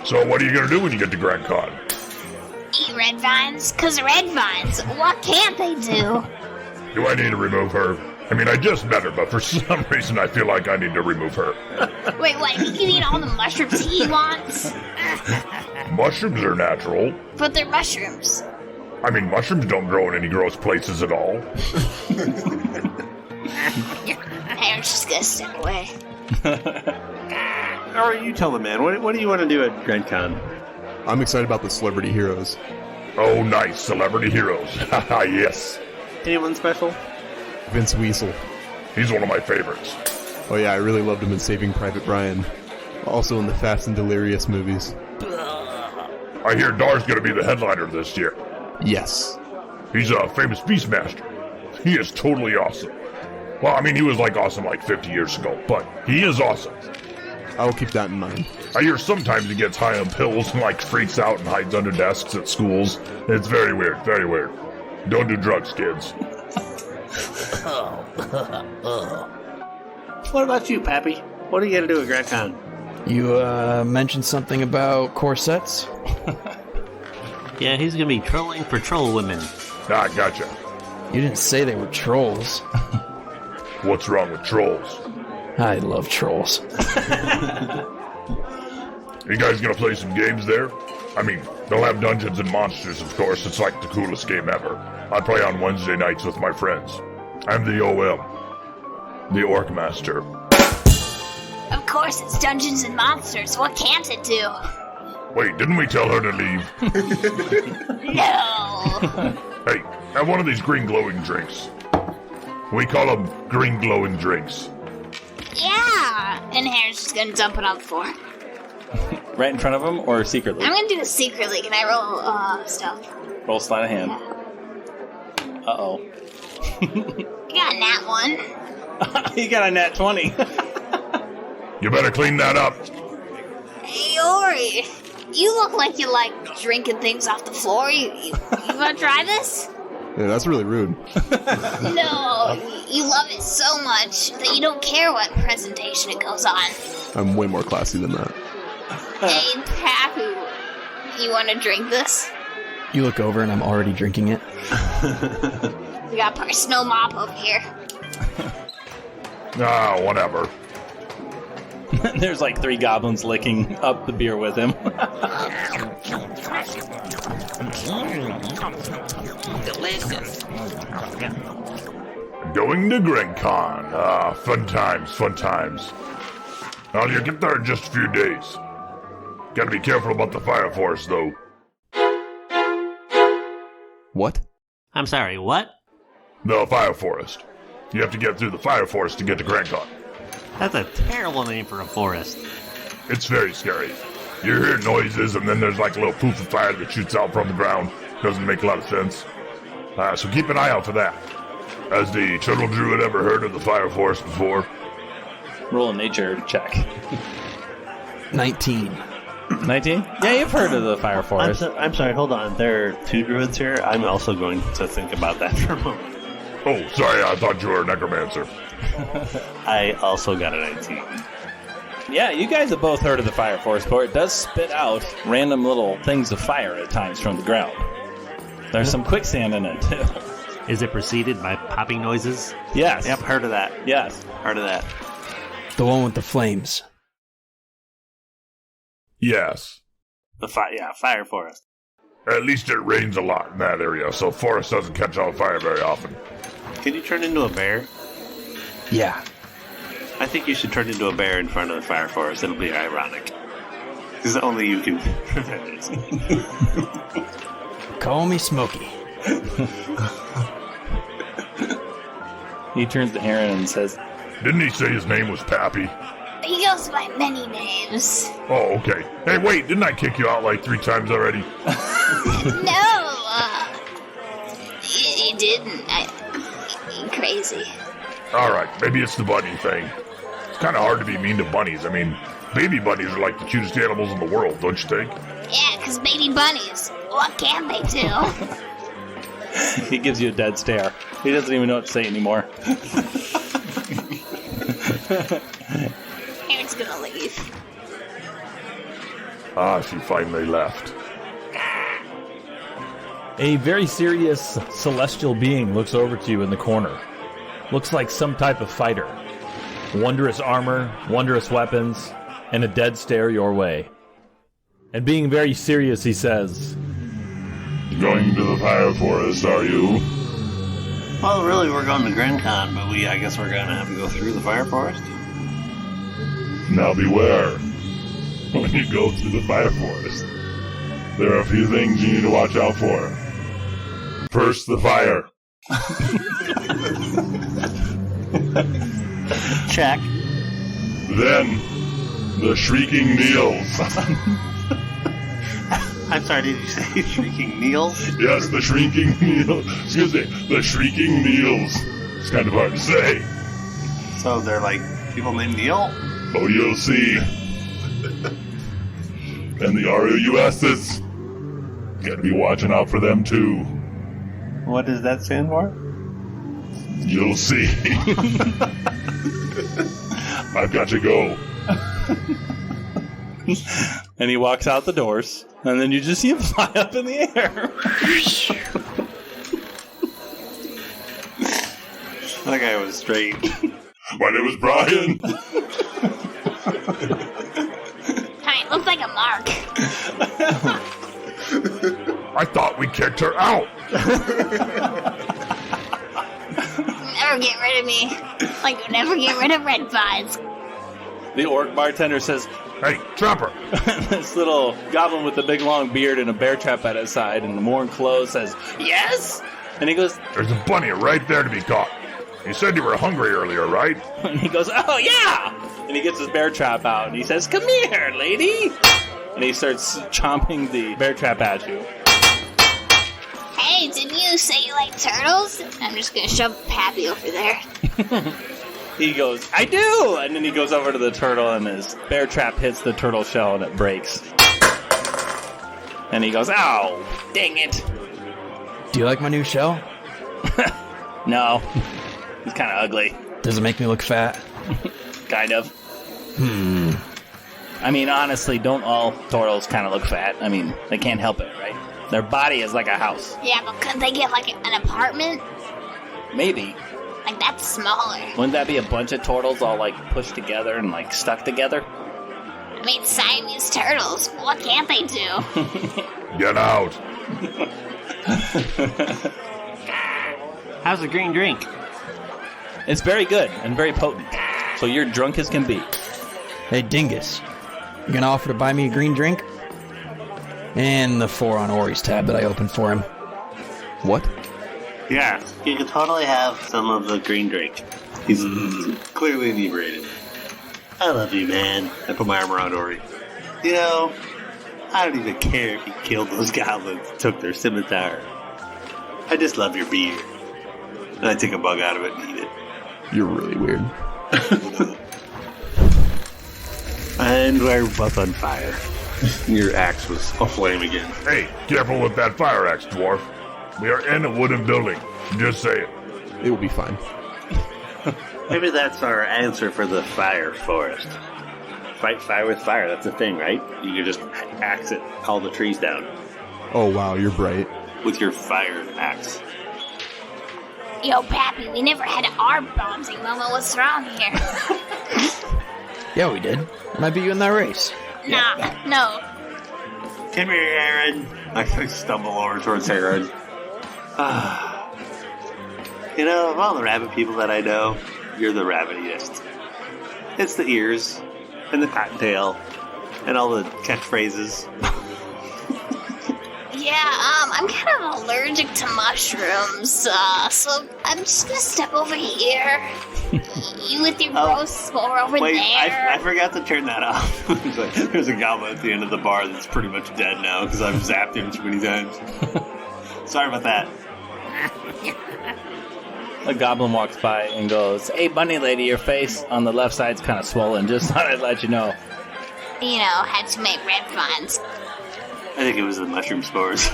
So what are you going to do when you get to Gren Con? Eat red vines? 'Cause red vines, what can't they do? Do I need to remove her? I mean, I just met her, but for some reason I feel like I need to remove her. Wait, what? He can eat all the mushrooms he wants? Mushrooms are natural. But they're mushrooms. I mean, mushrooms don't grow in any gross places at all. I'm just gonna step away. Or you tell the man, what do you want to do at Gren Con? I'm excited about the celebrity heroes. Oh, nice. Celebrity heroes. Haha, yes. Anyone special? Vince Weasel. He's one of my favorites. Oh yeah, I really loved him in Saving Private Ryan. Also in the Fast and Delirious movies. I hear Dar's going to be the headliner this year. Yes. He's a famous Beastmaster. He is totally awesome. Well, I mean, he was awesome 50 years ago, but he is awesome. I will keep that in mind. I hear sometimes he gets high on pills and freaks out and hides under desks at schools. It's very weird, very weird. Don't do drugs, kids. What about you, Pappy? What are you going to do at Gren Con? You mentioned something about corsets? Yeah, he's gonna be trolling for troll women. Ah, gotcha. You didn't say they were trolls. What's wrong with trolls? I love trolls. You guys gonna play some games there? I mean, they'll have Dungeons and Monsters, of course. It's the coolest game ever. I play on Wednesday nights with my friends. I'm the OM. The Orc Master. Of course, it's Dungeons and Monsters. What can't it do? Wait, didn't we tell her to leave? No. Hey, have one of these green glowing drinks. We call them green glowing drinks. Yeah. And Harry's just gonna dump it on the floor. Right in front of him, or secretly? I'm gonna do it secretly. Can I roll stuff? Roll sleight of hand. Uh-oh. I got a nat 1. You got a nat 20. You better clean that up. Hey, Ori. You look like you like drinking things off the floor. You wanna try this? Yeah, that's really rude. No, you love it so much that you don't care what presentation it goes on. I'm way more classy than that. Hey, Papu, you want to drink this? You look over and I'm already drinking it. We got personal mop over here. Ah, whatever. There's 3 goblins licking up the beer with him. Delicious. Going to Gren Con. Ah, fun times, fun times. Well, you get there in just a few days. Gotta be careful about the fire forest, though. What? I'm sorry, what? The fire forest. You have to get through the fire forest to get to Gren Con. That's a terrible name for a forest. It's very scary. You hear noises, and then there's a little poof of fire that shoots out from the ground. Doesn't make a lot of sense. So keep an eye out for that. Has the Turtle Druid ever heard of the fire forest before? Roll a nature check. 19. 19? Yeah, you've heard of the fire forest. I'm sorry, hold on. There are 2 druids here. I'm also going to think about that for a moment. Oh, sorry, I thought you were a necromancer. I also got a 19. Yeah, you guys have both heard of the fire forest before. It does spit out random little things of fire at times from the ground. There's some quicksand in it, too. Is it preceded by popping noises? Yes. Yep, heard of that. Yes. Heard of that. The one with the flames. Yes. Fire forest. At least it rains a lot in that area, so forest doesn't catch on fire very often. Can you turn into a bear? Yeah. I think you should turn into a bear in front of the fire forest. It'll be ironic. Because only you can prevent it. Call me Smokey. He turns to Aaron and says, Didn't he say his name was Pappy? He goes by many names. Oh, okay. Hey, wait, didn't I kick you out like 3 times already? No, you didn't. You're crazy. Alright, maybe it's the bunny thing. It's kind of hard to be mean to bunnies. I mean, baby bunnies are like the cutest animals in the world, don't you think? Yeah, because baby bunnies, what can they do? he gives you a dead stare. He doesn't even know what to say anymore. Aaron's gonna leave. Ah, she finally left. A very serious celestial being looks over to you in the corner. Looks like some type of fighter. Wondrous armor, wondrous weapons, and a dead stare your way. And being very serious, he says, Going to the fire forest, are you? Well, really, we're going to Gren Con, but I guess we're going to have to go through the fire forest. Now beware. When you go through the fire forest, there are a few things you need to watch out for. First, the fire. Check. Then, the shrieking Neels. I'm sorry, did you say shrieking Neels? Yes, the shrieking Neels. Excuse me, the shrieking Neels. It's kind of hard to say. So they're like people named Neil? Oh, you'll see. And the ROUSs. Gotta be watching out for them, too. What does that stand for? You'll see. I've got to go. And he walks out the doors, and then you just see him fly up in the air. That guy was straight. My name is Brian. Hi, it looks like a mark. I thought we kicked her out. Never get rid of me. Like you never get rid of red vines. The orc bartender says, Hey, Trapper. this little goblin with the big long beard and a bear trap at his side and worn clothes says, Yes! And he goes, There's a bunny right there to be caught. You said you were hungry earlier, right? And he goes, Oh, yeah! And he gets his bear trap out and he says, Come here, lady! And he starts chomping the bear trap at you. Hey, didn't you say you like turtles? I'm just gonna shove Pappy over there. He goes, I do! And then he goes over to the turtle and his bear trap hits the turtle shell and it breaks. And he goes, Ow! Dang it! Do you like my new shell? No. He's kind of ugly. Does it make me look fat? Kind of. I mean, honestly, don't all turtles kind of look fat? I mean, they can't help it, right? Their body is like a house. Yeah, but couldn't they get like an apartment? Maybe. Like that's smaller. Wouldn't that be a bunch of turtles all like pushed together and like stuck together? I mean, Siamese turtles. What can't they do? Get out. How's the green drink? It's very good and very potent. So you're drunk as can be. Hey, Dingus. You gonna offer to buy me a green drink? And the 4 on Ori's tab that I opened for him. What? Yeah, you can totally have some of the green drink. He's clearly inebriated. I love you, man. I put my arm around Ori. You know, I don't even care if you killed those goblins, took their scimitar. I just love your beer. And I take a bug out of it and eat it. You're really weird. And we're both on fire. Your axe was aflame again. Hey, careful with that fire axe, dwarf. We are in a wooden building. Just say it. It will be fine. Maybe that's our answer for the fire forest. Fight fire with fire, that's a thing, right? You can just axe it, call the trees down. Oh, wow, you're bright. With your fire axe. Yo, Pappy, we never had our bonding moment. What's wrong here? Yeah, we did. And I beat you in that race. Nah, no. Come here, Aaron. I stumble over towards Aaron. You know, of all the rabbit people that I know, you're the rabbitiest. It's the ears, and the cottontail, and all the catchphrases. Yeah, I'm kind of allergic to mushrooms, so I'm just gonna step over here. You with your gross spore over Wait, there. I forgot to turn that off. There's a goblin at the end of the bar that's pretty much dead now because I've zapped him too many times. Sorry about that. A goblin walks by and goes, "Hey, bunny lady, your face on the left side's kind of swollen. Just thought I'd let you know." You know, had to make red vines. I think it was the mushroom spores.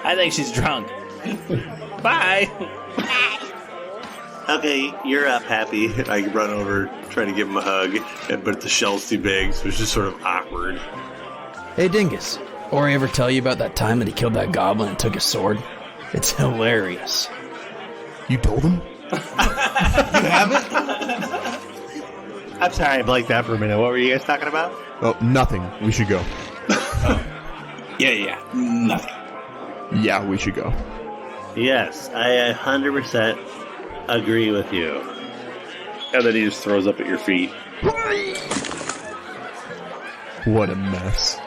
I think she's drunk. Bye. Bye. Okay, you're up, Happy. I run over, trying to give him a hug, but the shell's too big, so it's just sort of awkward. Hey, Dingus. Ori ever tell you about that time that he killed that goblin and took his sword? It's hilarious. You told him? You haven't? I'm sorry, I blanked out for a minute. What were you guys talking about? Oh, nothing. We should go. Yeah. Nothing. Yeah, we should go. Yes, I 100% agree with you. And then he just throws up at your feet. What a mess.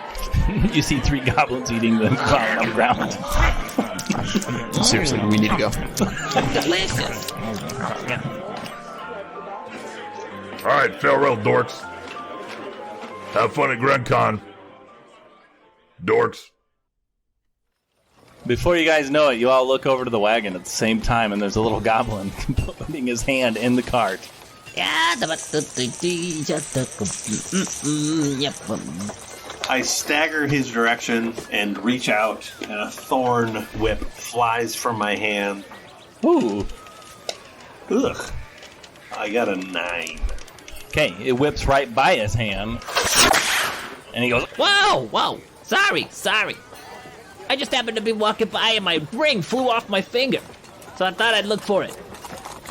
You see 3 goblins eating the vine on the ground. Seriously, we need to go. Delicious. Alright, farewell, dorks. Have fun at Gren Con. Dorks. Before you guys know it, you all look over to the wagon at the same time, and there's a little goblin putting his hand in the cart. I stagger his direction and reach out, and a thorn whip flies from my hand. Ooh. Ugh. I got a 9. Okay, it whips right by his hand, and he goes, Whoa! Sorry. I just happened to be walking by and my ring flew off my finger. So I thought I'd look for it.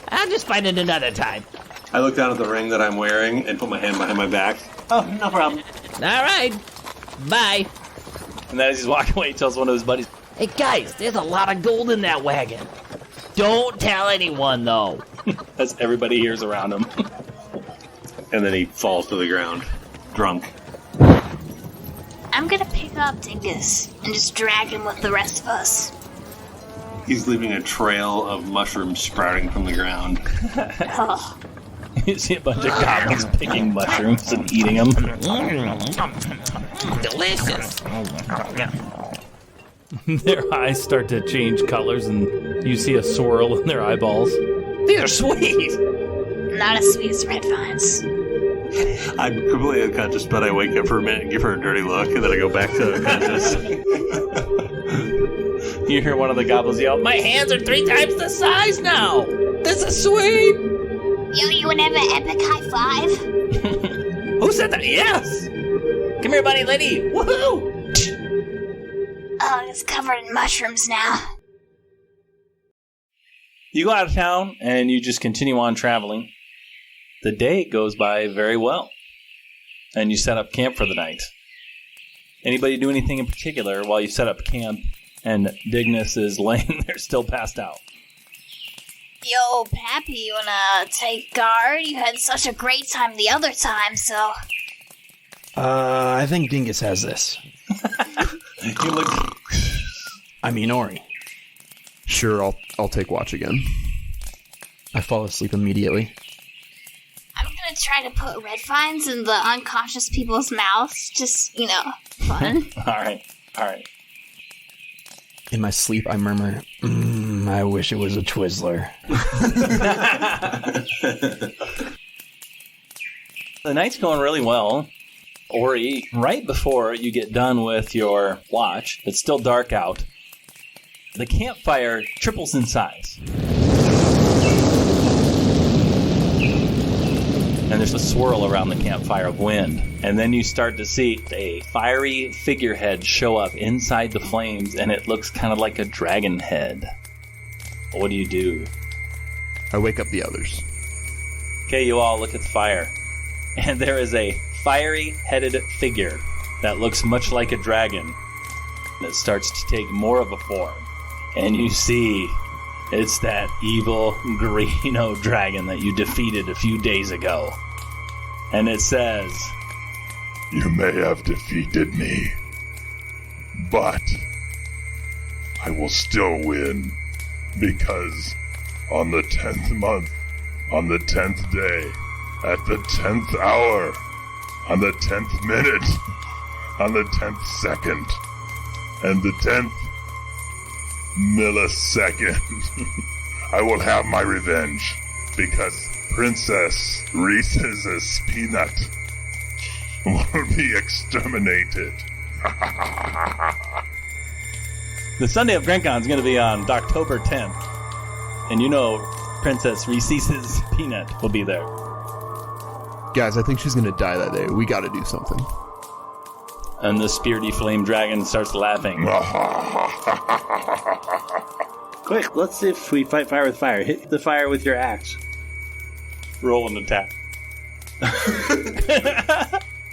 I'll just find it another time. I look down at the ring that I'm wearing and put my hand behind my back. Oh, no problem. All right. Bye. and then as he's walking away, he tells one of his buddies, Hey guys, there's a lot of gold in that wagon. Don't tell anyone though. as everybody hears around him. And then he falls to the ground, drunk. I'm gonna pick up Dingus and just drag him with the rest of us. He's leaving a trail of mushrooms sprouting from the ground. Oh. You see a bunch of goblins picking mushrooms and eating them. Delicious. Their eyes start to change colors, and you see a swirl in their eyeballs. These are sweet! Not as sweet as red vines. I'm completely unconscious, but I wake up for a minute and give her a dirty look, and then I go back to unconscious. You hear one of the goblins yell, My hands are 3 times the size now! This is sweet! Yo, you would have an epic high five? Who said that? Yes! Come here, buddy lady! Woohoo! Oh, it's covered in mushrooms now. You go out of town, and you just continue on traveling. The day goes by very well. And you set up camp for the night. Anybody do anything in particular while you set up camp and Dignus is laying there still passed out? Yo, Pappy, you wanna take guard? You had such a great time the other time, so... I think Dingus has this. You look... I mean, Ori. Sure, I'll take watch again. I fall asleep immediately. I'm gonna try to put red vines in the unconscious people's mouths. Just, fun. Alright. In my sleep, I murmur, I wish it was a Twizzler. The night's going really well. Ori, right before you get done with your watch, it's still dark out, the campfire triples in size. and there's a swirl around the campfire of wind. And then you start to see a fiery figurehead show up inside the flames, and it looks kind of like a dragon head. What do you do? I wake up the others. Okay, you all look at the fire, and there is a fiery-headed figure that looks much like a dragon that starts to take more of a form. And you see it's that evil Greeno dragon that you defeated a few days ago. And it says, You may have defeated me, but I will still win, because on the 10th month, on the 10th day, at the 10th hour, on the 10th minute, on the 10th second, and the 10th millisecond, I will have my revenge, because Princess Reese's Peanut will be exterminated. the Sunday of Gren Con is going to be on October 10th. And you know Princess Reese's Peanut will be there. Guys, I think she's gonna die that day. We gotta do something. And the spirity flame dragon starts laughing. Quick, let's see if we fight fire with fire. Hit the fire with your axe. Roll an attack.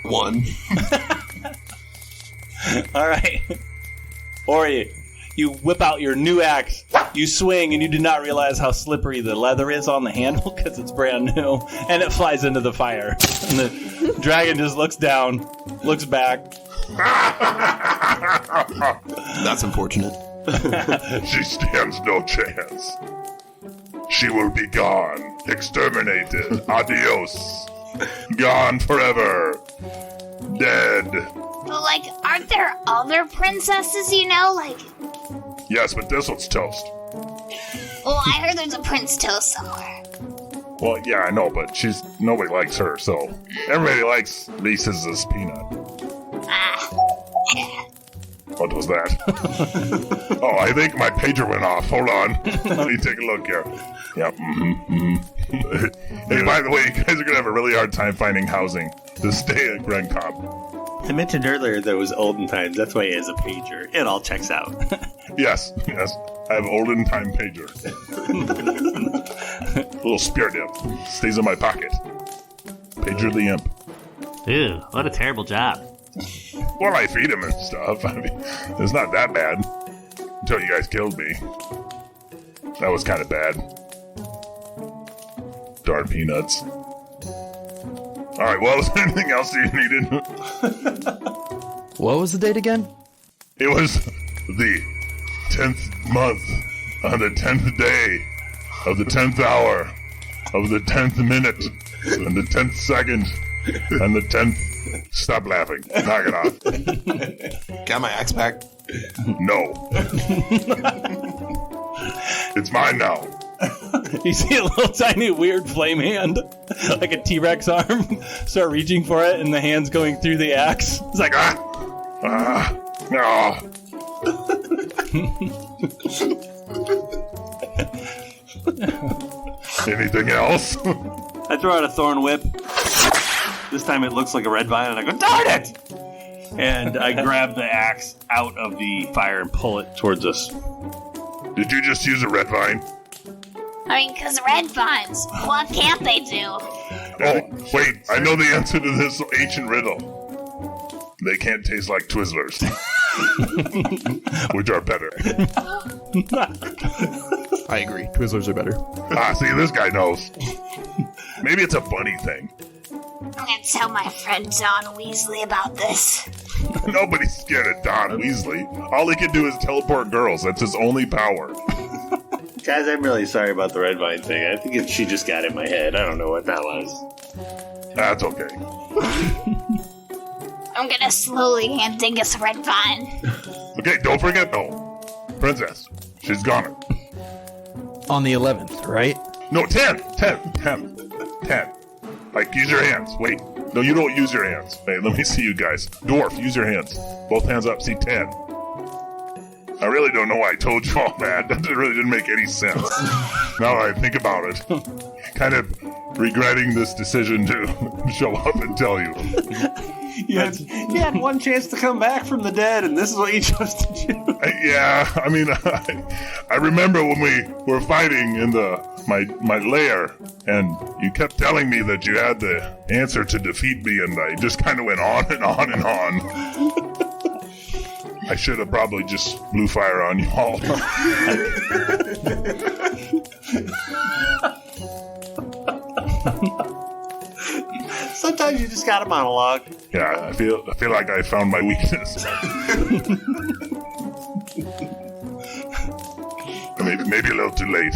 1. All right. Ori, you whip out your new axe. You swing, and you do not realize how slippery the leather is on the handle because it's brand new, and it flies into the fire. And the dragon just looks down, looks back. That's unfortunate. She stands no chance. She will be gone, exterminated, adios, gone forever, dead. But, like, aren't there other princesses, you know? Like, Yes, but this one's toast. well, I heard there's a Prince Toast somewhere. Well, yeah, I know, but nobody likes her, so everybody likes Reese's Peanut. Ah. What was that? Oh, I think my pager went off. Hold on. Let me take a look here. Yep. Hey, by the way, you guys are going to have a really hard time finding housing to stay at Gren Con. I mentioned earlier that it was olden times. That's why he has a pager. It all checks out. Yes. I have olden time pager. Little spirit imp. Stays in my pocket. Pager the imp. Ew, what a terrible job. Well, I feed him and stuff. I mean, it's not that bad. Until you guys killed me. That was kind of bad. Darn peanuts. Alright, well, is there anything else you needed? What was the date again? It was the 10th month, on the 10th day, of the 10th hour, of the 10th minute, and the 10th second, and the 10th... Stop laughing. Knock it off. Got my axe back? No. It's mine now. You see a little tiny weird flame hand, like a T-Rex arm, start reaching for it, and the hand's going through the axe. It's like, no. Anything else? I throw out a thorn whip. This time it looks like a red vine, and I go, darn it! And I grab the axe out of the fire and pull it towards us. Did you just use a red vine? I mean, because red vines, what can't they do? Oh, wait, I know the answer to this ancient riddle. They can't taste like Twizzlers. Which are better. I agree. Twizzlers are better. See, this guy knows. Maybe it's a bunny thing. I'm gonna tell my friend Don Weasley about this. Nobody's scared of Don Weasley. All he can do is teleport girls. That's his only power. Guys, I'm really sorry about the red vine thing. I think she just got in my head. I don't know what that was. That's okay. I'm gonna slowly hand Dingus a red vine. Okay, don't forget though. Princess, she's gone. On the 11th, right? No, 10. Like, use your hands. Wait. No, you don't use your hands. Hey, let me see you guys. Dwarf, use your hands. Both hands up. See 10. I really don't know why I told you all that. That really didn't make any sense. Now that I think about it. Kind of regretting this decision to show up and tell you. You had one chance to come back from the dead, and this is what you chose to do. Yeah, I mean, I remember when we were fighting in my lair, and you kept telling me that you had the answer to defeat me, and I just kind of went on and on and on. I should have probably just blew fire on you all. Sometimes you just gotta monologue. Yeah, I feel like I found my weakness. maybe a little too late.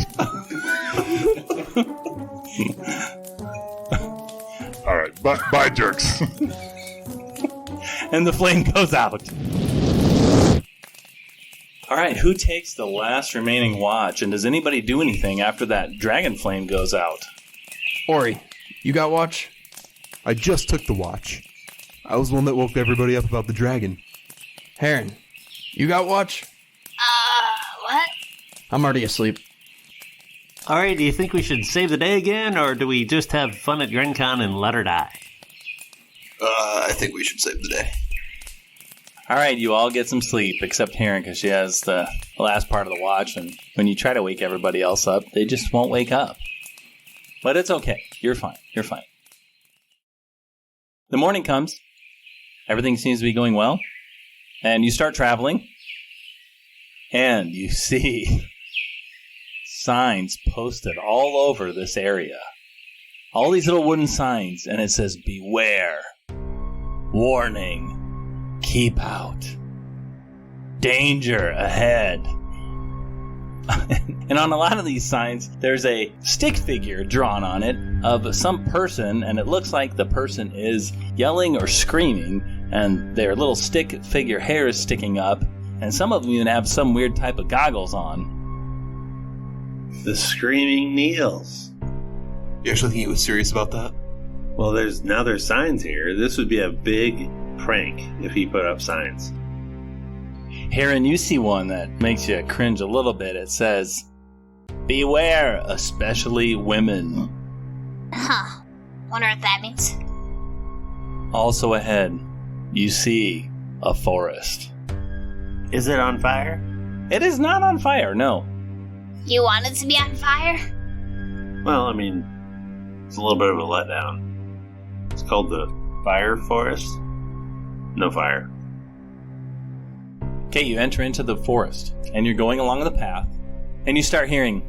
All right, bye, jerks. And the flame goes out. All right, who takes the last remaining watch, and does anybody do anything after that dragon flame goes out? Ori, you got watch? I just took the watch. I was the one that woke everybody up about the dragon. Heron, you got watch? What? I'm already asleep. All right, do you think we should save the day again, or do we just have fun at Gren Con and let her die? I think we should save the day. All right, you all get some sleep, except Heron, because she has the last part of the watch, and when you try to wake everybody else up, they just won't wake up. But it's okay. You're fine. You're fine. The morning comes. Everything seems to be going well. And you start traveling. And you see signs posted all over this area. All these little wooden signs, and it says, "Beware. Warning. Keep out. Danger ahead." And on a lot of these signs, there's a stick figure drawn on it of some person, and it looks like the person is yelling or screaming, and their little stick figure hair is sticking up, and some of them even have some weird type of goggles on. The Screaming Niels. You actually think he was serious about that? Well, there's signs here. This would be a big prank if he put up signs. Heron, you see one that makes you cringe a little bit. It says, "Beware, especially women." Huh. Wonder what that means. Also ahead, you see a forest. Is it on fire? It is not on fire, no. You want it to be on fire? Well, I mean, it's a little bit of a letdown. It's called the Fire Forest. No fire. Okay, you enter into the forest, and you're going along the path, and you start hearing,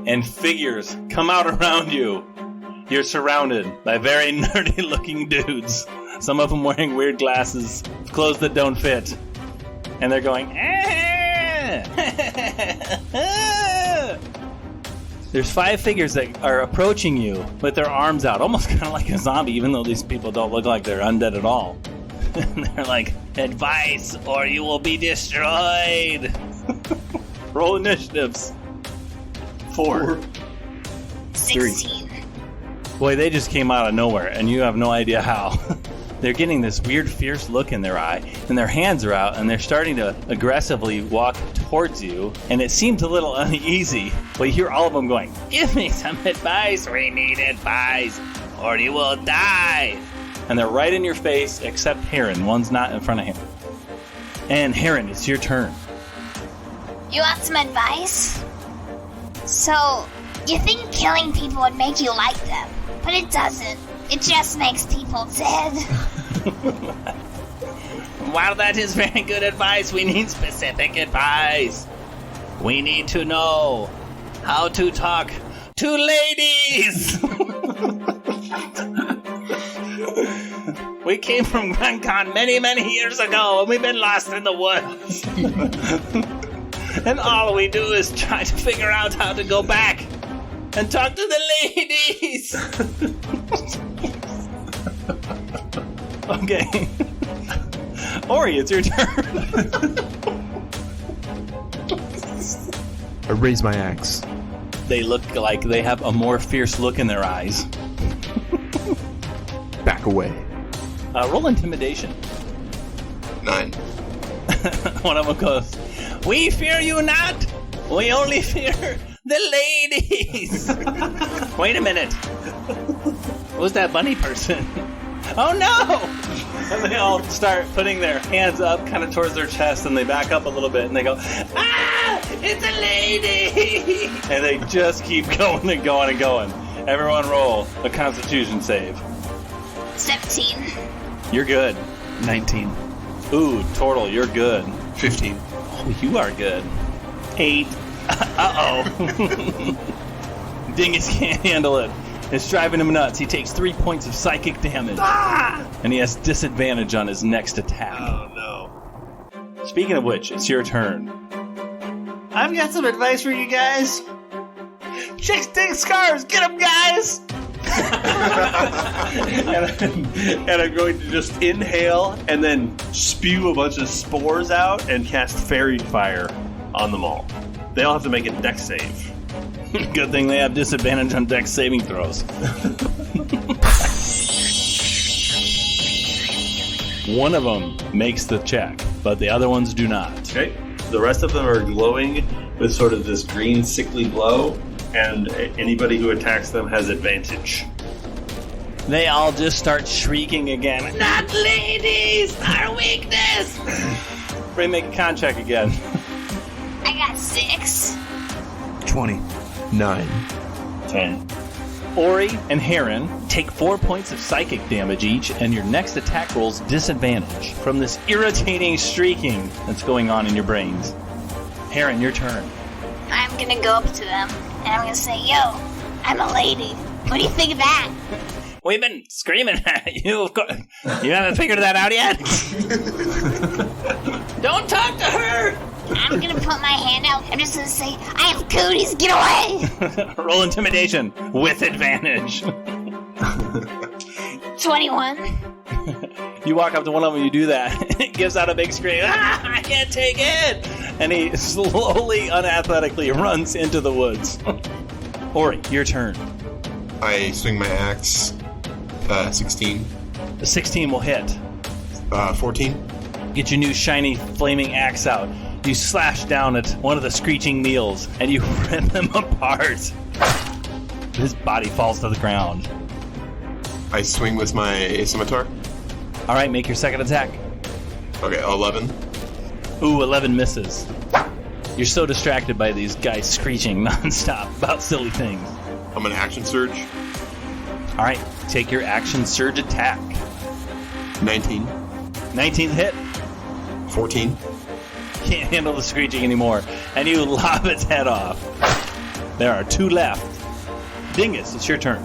and figures come out around you. You're surrounded by very nerdy-looking dudes. Some of them wearing weird glasses, clothes that don't fit, and they're going, There's 5 figures that are approaching you with their arms out, almost kind of like a zombie, even though these people don't look like they're undead at all. And they're like, "Advice, or you will be destroyed." Roll initiatives. 4. 16. Boy, they just came out of nowhere, and you have no idea how. They're getting this weird, fierce look in their eye, and their hands are out, and they're starting to aggressively walk towards you, and it seems a little uneasy, but you hear all of them going, "Give me some advice, we need advice, or you will die." And they're right in your face, except Heron. One's not in front of him. And Heron, it's your turn. You want some advice? So, you think killing people would make you like them, but it doesn't. It just makes people dead. While that is very good advice, we need specific advice. We need to know how to talk to ladies. We came from Gren Con many, many years ago, and we've been lost in the woods. And all we do is try to figure out how to go back and talk to the ladies. Okay. Ori, it's your turn. I raise my axe. They look like they have a more fierce look in their eyes. Back away. Roll intimidation. 9. One of them goes, "We fear you not. We only fear the ladies." Wait a minute. Who's that bunny person? Oh no! And they all start putting their hands up kind of towards their chest, and they back up a little bit, and they go, "Ah! It's a lady!" And they just keep going and going and going. Everyone roll a Constitution save. 17. You're good. 19. Ooh, Tortle, you're good. 15. Oh, you are good. 8. Uh-oh. Dingus can't handle it. It's driving him nuts. He takes 3 points of psychic damage. And he has disadvantage on his next attack. Oh, no. Speaking of which, it's your turn. I've got some advice for you guys. Chicks dig scars. Get them, guys. and I'm going to just inhale and then spew a bunch of spores out and cast fairy fire on them all. They all have to make a dex save. Good thing they have disadvantage on dex saving throws. One of them makes the check, but the other ones do not. Okay. The rest of them are glowing with sort of this green sickly glow, and anybody who attacks them has advantage. They all just start shrieking again. Not ladies! Our weakness! Ray, make a con check again. I got 6. 20. 9. 10. Ori and Heron take 4 points of psychic damage each, and your next attack rolls disadvantage from this irritating streaking that's going on in your brains. Heron, your turn. I'm gonna go up to them, and I'm gonna say, "Yo, I'm a lady. What do you think of that?" We've been screaming at you, of course. You haven't figured that out yet? Don't talk to her! I'm gonna put my hand out. I'm just gonna say, "I have cooties. Get away!" Roll intimidation with advantage. 21. You walk up to one of them, you do that. It gives out a big scream. Ah, I can't take it! And he slowly, unathletically runs into the woods. Ori, your turn. I swing my axe. 16. The 16 will hit. 14. Get your new shiny flaming axe out. You slash down at one of the screeching meals, and you rip him apart. His body falls to the ground. I swing with my scimitar. All right, make your second attack. Okay, 11. Ooh, 11 misses. You're so distracted by these guys screeching nonstop about silly things. I'm gonna action surge. All right, take your action surge attack. 19. 19th hit. 14. Can't handle the screeching anymore, and you lob its head off. There are 2 left. Dingus, it's your turn.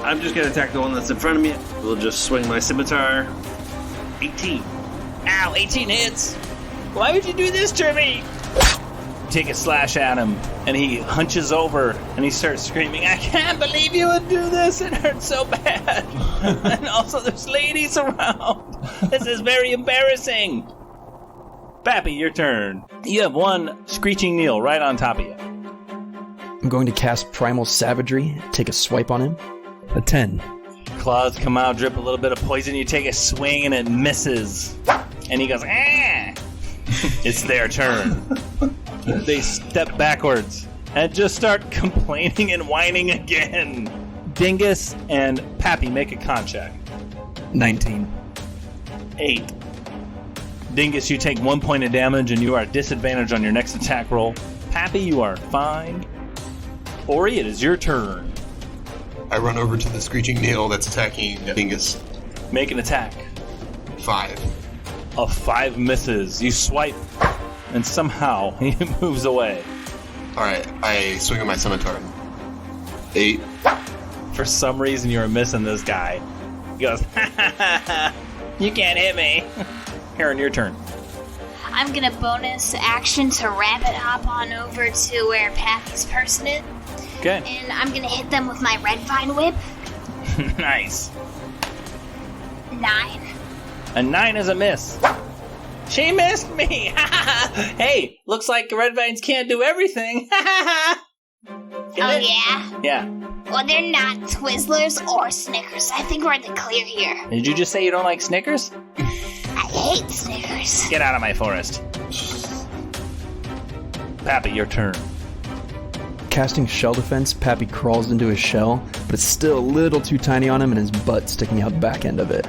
I'm just going to attack the one that's in front of me. We'll just swing my scimitar. 18. Ow, 18 hits. Why would you do this to me? Take a slash at him, and he hunches over, and he starts screaming, I can't believe you would do this. It hurts so bad. And also there's ladies around. This is very embarrassing. Pappy, your turn. You have one screeching Neil right on top of you. I'm going to cast Primal Savagery, take a swipe on him. A 10. Claws come out, drip a little bit of poison. You take a swing, and it misses. And he goes, ah! It's their turn. They step backwards and just start complaining and whining again. Dingus and Pappy, make a con check. 19. 8. Dingus, you take 1 point of damage, and you are at disadvantage on your next attack roll. Pappy, you are fine. Ori, it is your turn. I run over to the screeching nail that's attacking Dingus. Make an attack. 5. A 5 misses. You swipe, and somehow he moves away. Alright, I swing at my scimitar. 8. For some reason, you're missing this guy. He goes, ha ha ha ha. You can't hit me. Heron, your turn. I'm gonna bonus action to rabbit hop on over to where Pappy's person is. Okay. And I'm gonna hit them with my red vine whip. Nice. 9. A 9 is a miss. She missed me. Hey, looks like red vines can't do everything. Oh, yeah? Yeah. Well, they're not Twizzlers or Snickers. I think we're in the clear here. Did you just say you don't like Snickers? I hate Snickers. Get out of my forest. Pappy, your turn. Casting shell defense, Pappy crawls into his shell, but it's still a little too tiny on him and his butt sticking out the back end of it.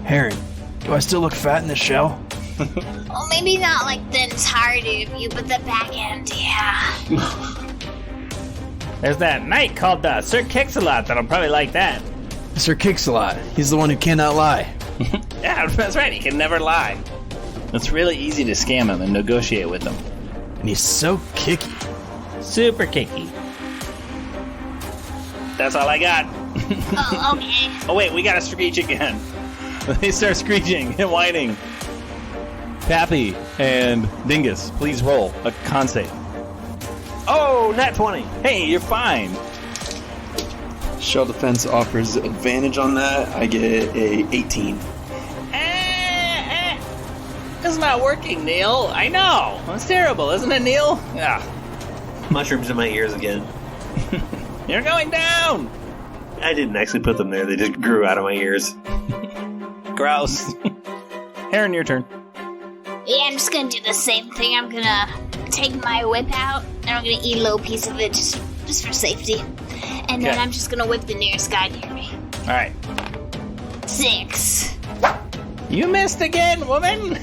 Heron, do I still look fat in the shell? Well, maybe not like the entirety of you, but the back end, yeah. There's that knight called Sir Kix-a-Lot that'll probably like that. Sir Kix-a-Lot. He's the one who cannot lie. Yeah, that's right. He can never lie. It's really easy to scam him and negotiate with him. And he's so kicky. Super kicky. That's all I got. Oh, okay. Oh, wait, we gotta screech again. They start screeching and whining. Pappy and Dingus, please roll a con save. Oh, nat 20. Hey, you're fine. Shell defense offers advantage on that. I get a 18. It's not working, Neil. I know. It's terrible, isn't it, Neil? Yeah. Mushrooms in my ears again. You're going down. I didn't actually put them there. They just grew out of my ears. Grouse. Heron, your turn. Yeah, I'm just gonna do the same thing. I'm gonna take my whip out, and I'm gonna eat a little piece of it just for safety. And then Okay. I'm just gonna whip the nearest guy near me. All right. 6. You missed again, woman.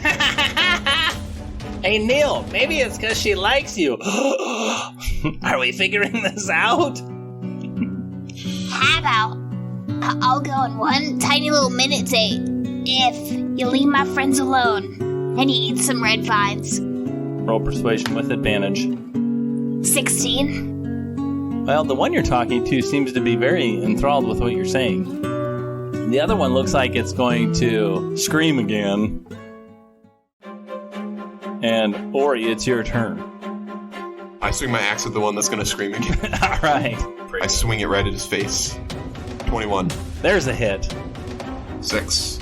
Hey, Neil, maybe it's because she likes you. Are we figuring this out? How about I'll go on one tiny little minute date if you leave my friends alone and you eat some red vines. Roll persuasion with advantage. 16. Well, the one you're talking to seems to be very enthralled with what you're saying. The other one looks like it's going to scream again. And Ori, it's your turn. I swing my axe at the one that's going to scream again. All right. I swing it right at his face. 21. There's a hit. 6.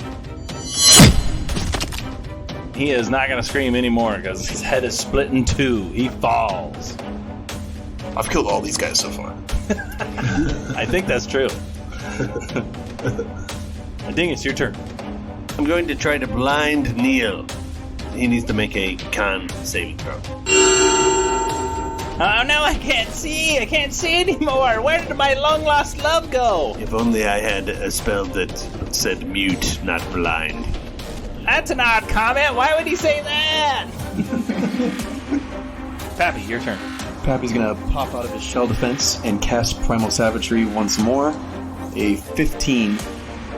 He is not going to scream anymore because his head is split in two. He falls. I've killed all these guys so far. I think that's true. Ding, it's your turn. I'm going to try to blind Neil. He needs to make a con saving throw. Oh no, I can't see! I can't see anymore! Where did my long-lost love go? If only I had a spell that said mute, not blind. That's an odd comment. Why would he say that? Pappy, your turn. Pappy's gonna pop out of his shell defense and cast Primal Savagery once more. A 15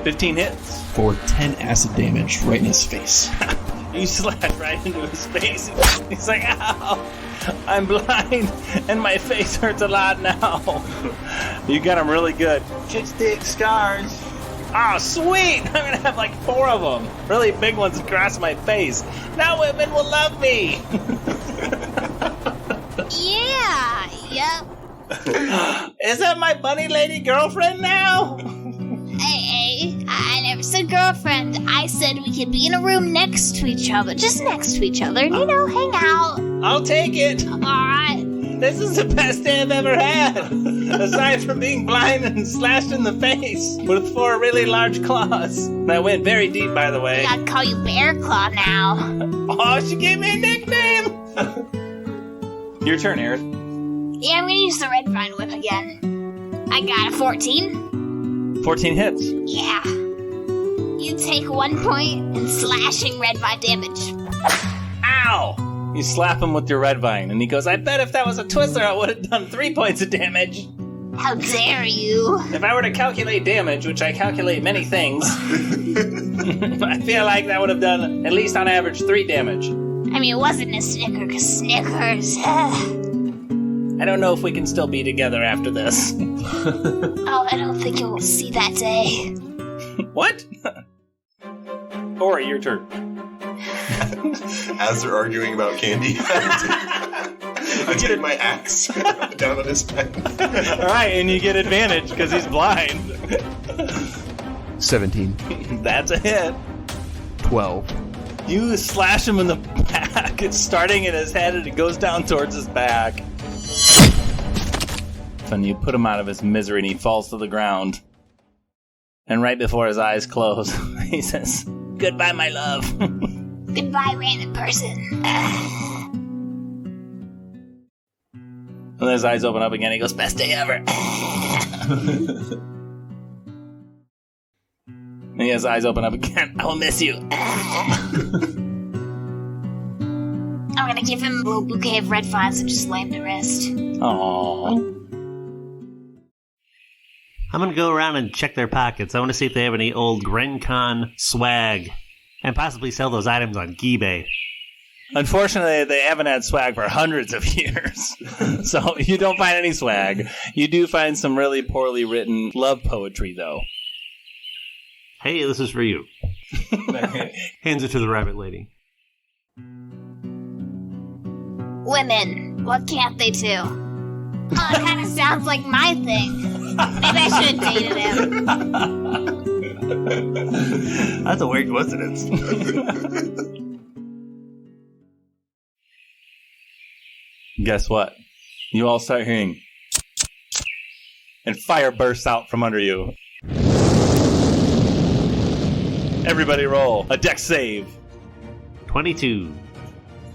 15 hits. for 10 acid damage right in his face. You slash right into his face. He's like, ow! I'm blind, and my face hurts a lot now. You got him really good. Chicks dig scars. Oh, sweet! I'm gonna have like 4 of them. Really big ones across my face. Now women will love me! Yeah, yep. Is that my bunny lady girlfriend now? Hey, I never said girlfriend. I said we could be in a room next to each other. Just next to each other. And, hang out. I'll take it. Alright. This is the best day I've ever had. Aside from being blind and slashed in the face with 4 really large claws. That went very deep, by the way. I gotta call you Bear Claw now. Oh, she gave me a nickname! Your turn, Aaron. Yeah, I'm gonna use the red vine whip again. I got a 14. 14 hits. Yeah. You take 1 point and slashing red vine damage. Ow! You slap him with your red vine, and he goes, I bet if that was a Twizzler, I would have done 3 points of damage. How dare you? If I were to calculate damage, which I calculate many things, I feel like that would have done, at least on average, 3 damage. I mean, it wasn't a Snicker, because Snickers... I don't know if we can still be together after this. Oh, I don't think you'll see that day. What? Ori, your turn. As they're arguing about candy, I take my axe down on his head. Alright, and you get advantage because he's blind. 17. That's a hit. 12. You slash him in the back. It's starting in his head and it goes down towards his back. off, and you put him out of his misery, and he falls to the ground. And right before his eyes close, he says, "Goodbye, my love." Goodbye, random person. And then his eyes open up again. He goes, "Best day ever." And his eyes open up again. "I will miss you." I'm gonna give him a little bouquet of red vines and just lay him to rest. Aww. I'm gonna go around and check their pockets. I want to see if they have any old Gren Con swag, and possibly sell those items on eBay. Unfortunately, they haven't had swag for hundreds of years. So you don't find any swag. You do find some really poorly written love poetry, though. Hey, this is for you. Hands it to the rabbit lady. Women, what can't they do? Oh, it kind of sounds like my thing. Maybe I should have dated him. That's a weird coincidence. Guess what? You all start hearing, and fire bursts out from under you. Everybody roll a dex save. 22.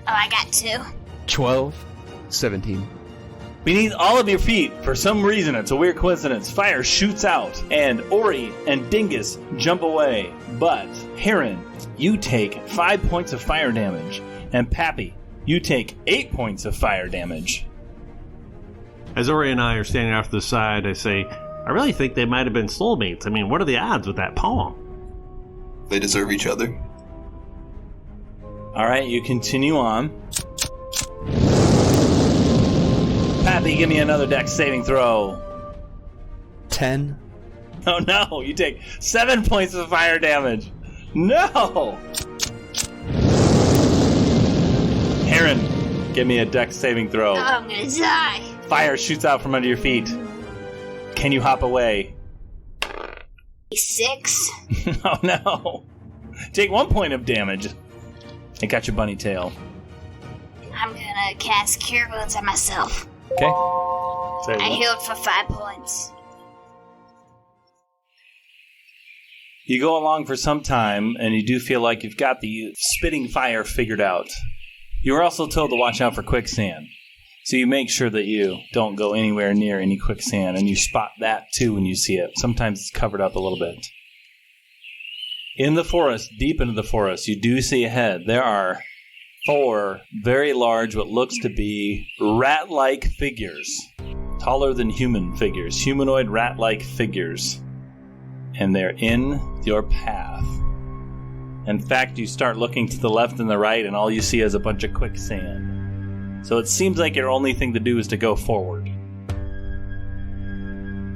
Oh, I got 2. 12. 17. Beneath all of your feet, for some reason, it's a weird coincidence, fire shoots out, and Ori and Dingus jump away. But, Heron, you take 5 points of fire damage, and Pappy, you take 8 points of fire damage. As Ori and I are standing off to the side, I say, I really think they might have been soulmates. I mean, what are the odds with that poem? They deserve each other. Alright, you continue on. Pappy, give me another dex saving throw. 10. Oh no, you take 7 points of fire damage. No! Heron, give me a dex saving throw. Oh, I'm gonna die. Fire shoots out from under your feet. Can you hop away? 6. Oh no. Take 1 point of damage. It got your bunny tail. I'm gonna cast Cure Wounds on myself. Okay. I healed for 5 points. You go along for some time, and you do feel like you've got the spitting fire figured out. You were also told to watch out for quicksand. So you make sure that you don't go anywhere near any quicksand, and you spot that too when you see it. Sometimes it's covered up a little bit. In the forest, deep into the forest, you do see ahead, there are 4 very large, what looks to be rat-like figures. Taller than human figures. Humanoid rat-like figures. And they're in your path. In fact, you start looking to the left and the right, and all you see is a bunch of quicksand. So it seems like your only thing to do is to go forward.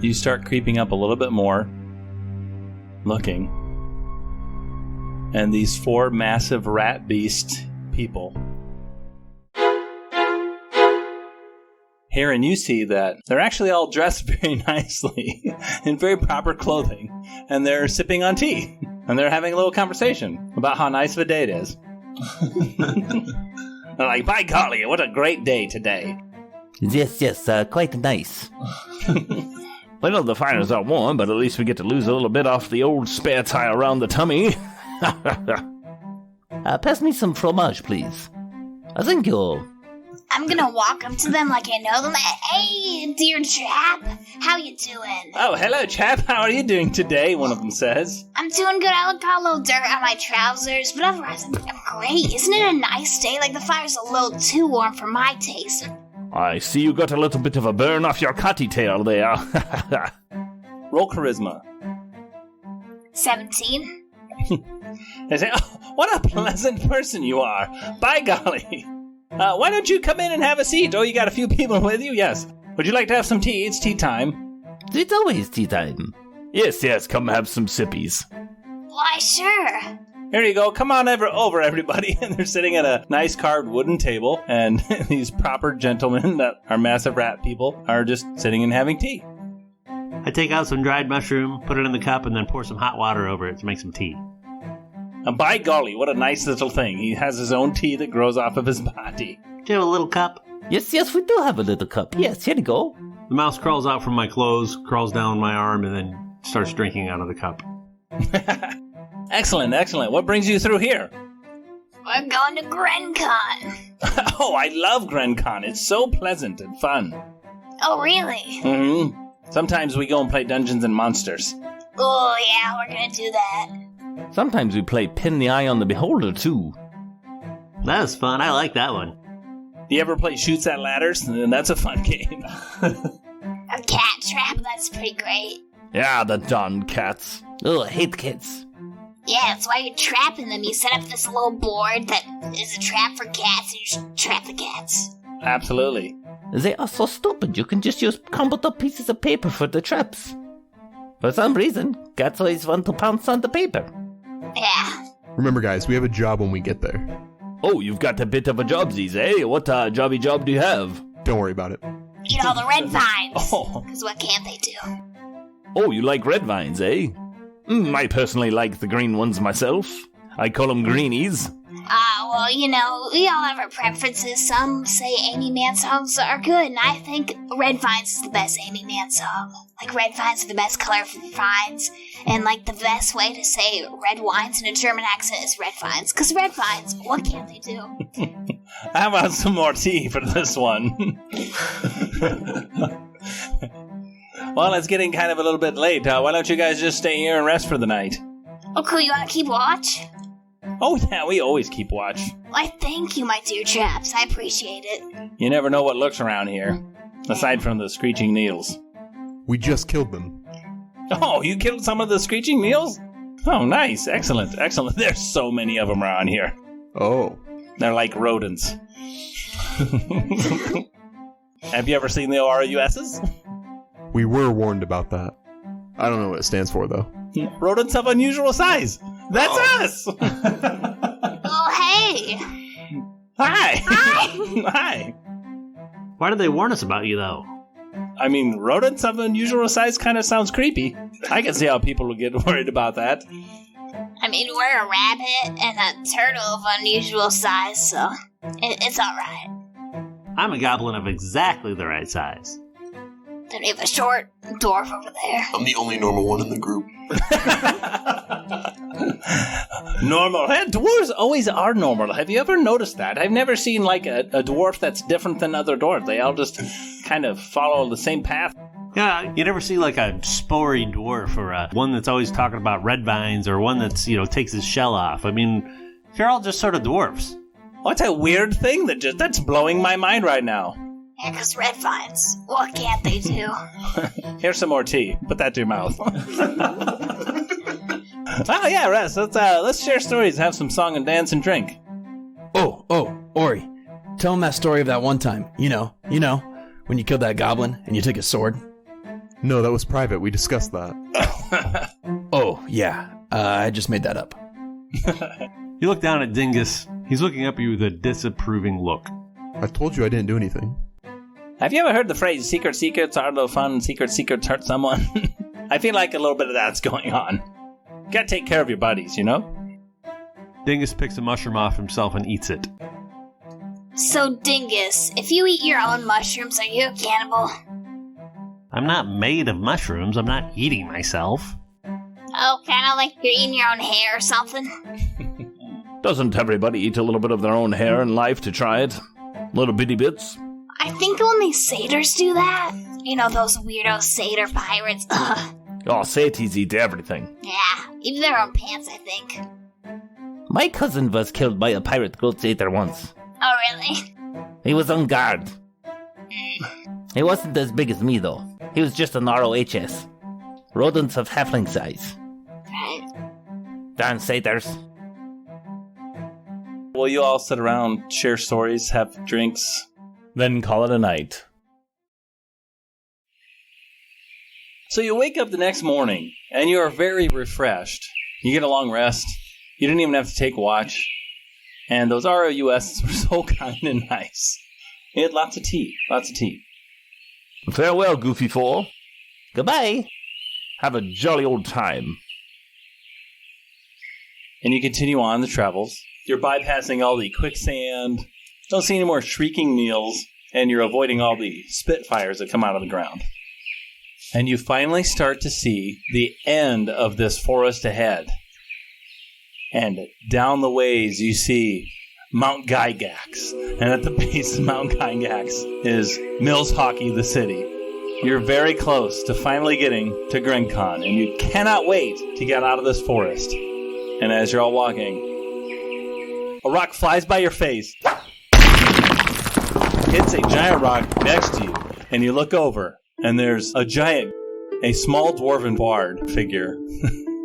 You start creeping up a little bit more, looking, and these 4 massive rat beast people. Heron, you see that they're actually all dressed very nicely in very proper clothing, and they're sipping on tea, and they're having a little conversation about how nice of a day it is. They're like, by golly, what a great day today. Yes, quite nice. Well, the fires are warm, but at least we get to lose a little bit off the old spare tire around the tummy. Pass me some fromage, please. Thank you. I'm gonna walk up to them like I know them. Hey, dear chap, how you doing? Oh, hello, chap. How are you doing today? One of them says. I'm doing good. I got a little dirt on my trousers, but otherwise I'm great. Isn't it a nice day? Like the fire's a little too warm for my taste. I see you got a little bit of a burn off your cutty tail there. Roll charisma. 17. They say, oh, what a pleasant person you are. By golly. Why don't you come in and have a seat? Oh, you got a few people with you? Yes. Would you like to have some tea? It's tea time. It's always tea time. Yes, come have some sippies. Why, sure. Here you go. Come on over, everybody. And they're sitting at a nice carved wooden table, and these proper gentlemen that are massive rat people are just sitting and having tea. I take out some dried mushroom, put it in the cup, and then pour some hot water over it to make some tea. And by golly, what a nice little thing. He has his own tea that grows off of his body. Do you have a little cup? Yes, we do have a little cup. Yes, here you go. The mouse crawls out from my clothes, crawls down my arm, and then starts drinking out of the cup. Excellent, excellent. What brings you through here? We're going to Gren Con. Oh, I love Gren Con. It's so pleasant and fun. Oh, really? Mm-hmm. Sometimes we go and play Dungeons and Monsters. Oh, yeah, we're gonna do that. Sometimes we play Pin the Eye on the Beholder, too. That was fun. I like that one. You ever play Shoots at Ladders? That's a fun game. A cat trap, that's pretty great. Yeah, the darn cats. Ugh, I hate cats. Yeah, that's why you're trapping them. You set up this little board that is a trap for cats, and you just trap the cats. Absolutely. They are so stupid. You can just use crumpled up pieces of paper for the traps. For some reason, cats always want to pounce on the paper. Yeah. Remember, guys, we have a job when we get there. Oh, you've got a bit of a jobsies, eh? What jobby job do you have? Don't worry about it. Eat all the red vines. Oh. Because what can't they do? Oh, you like red vines, eh? I personally like the green ones myself. I call them greenies. Well, you know, we all have our preferences. Some say Amy Mann songs are good, and I think Red Vines is the best Amy Mann song. Like, red vines are the best color for vines, and, like, the best way to say red wines in a German accent is red vines. Because red vines, what can't they do? How about some more tea for this one? Well, it's getting kind of a little bit late. Why don't you guys just stay here and rest for the night? Oh, cool, you want to keep watch? Oh, yeah, we always keep watch. Why, thank you, my dear chaps. I appreciate it. You never know what lurks around here, aside from the screeching needles. We just killed them. Oh, you killed some of the screeching needles? Oh, nice. Excellent, excellent. There's so many of them around here. Oh. They're like rodents. Have you ever seen the RUSs? We were warned about that. I don't know what it stands for, though. Rodents of unusual size. That's us! Oh, hey! Hi! Hi! Hi! Why did they warn us about you, though? I mean, rodents of unusual size kind of sounds creepy. I can see how people would get worried about that. I mean, we're a rabbit and a turtle of unusual size, so it's alright. I'm a goblin of exactly the right size. Then we have a short dwarf over there. I'm the only normal one in the group. Normal. Hey, dwarves always are normal. Have you ever noticed that? I've never seen like a dwarf that's different than other dwarves. They all just kind of follow the same path. Yeah, you never see like a spory dwarf or one that's always talking about red vines or one that's, takes his shell off. I mean, they're all just sort of dwarfs. What's a weird thing that's blowing my mind right now? Yeah, because red vines, what can't they do? Here's some more tea. Put that to your mouth. Oh, yeah, Russ. Let's share stories, have some song and dance and drink. Oh, Ori. Tell him that story of that one time. You know, when you killed that goblin and you took his sword. No, that was private. We discussed that. Oh, yeah. I just made that up. You look down at Dingus. He's looking up at you with a disapproving look. I told you I didn't do anything. Have you ever heard the phrase, secrets are no fun, secrets hurt someone? I feel like a little bit of that's going on. You gotta take care of your buddies, Dingus picks a mushroom off himself and eats it. So, Dingus, if you eat your own mushrooms, are you a cannibal? I'm not made of mushrooms. I'm not eating myself. Oh, kind of like you're eating your own hair or something? Doesn't everybody eat a little bit of their own hair in life to try it? Little bitty bits? I think only satyrs do that. Those weirdo satyr pirates. Ugh. Oh, saties eat everything. Yeah, even their own pants, I think. My cousin was killed by a pirate goat satyr once. Oh, really? He was on guard. He wasn't as big as me, though. He was just an ROHS. Rodents of halfling size. Right. Darn satyrs. Will you all sit around, share stories, have drinks, then call it a night? So you wake up the next morning, and you are very refreshed. You get a long rest. You didn't even have to take watch. And those ROUSs were so kind and nice. You had lots of tea. Farewell, Goofy Four. Goodbye. Have a jolly old time. And you continue on the travels. You're bypassing all the quicksand. Don't see any more shrieking Neils. and you're avoiding all the spitfires that come out of the ground. And you finally start to see the end of this forest ahead. And down the ways you see Mount Gygax. And at the base of Mount Gygax is Mills Hockey, the city. You're very close to finally getting to Gren Con, and you cannot wait to get out of this forest. And as you're all walking, a rock flies by your face, hits a giant rock next to you, and you look over, and there's a small dwarven bard figure,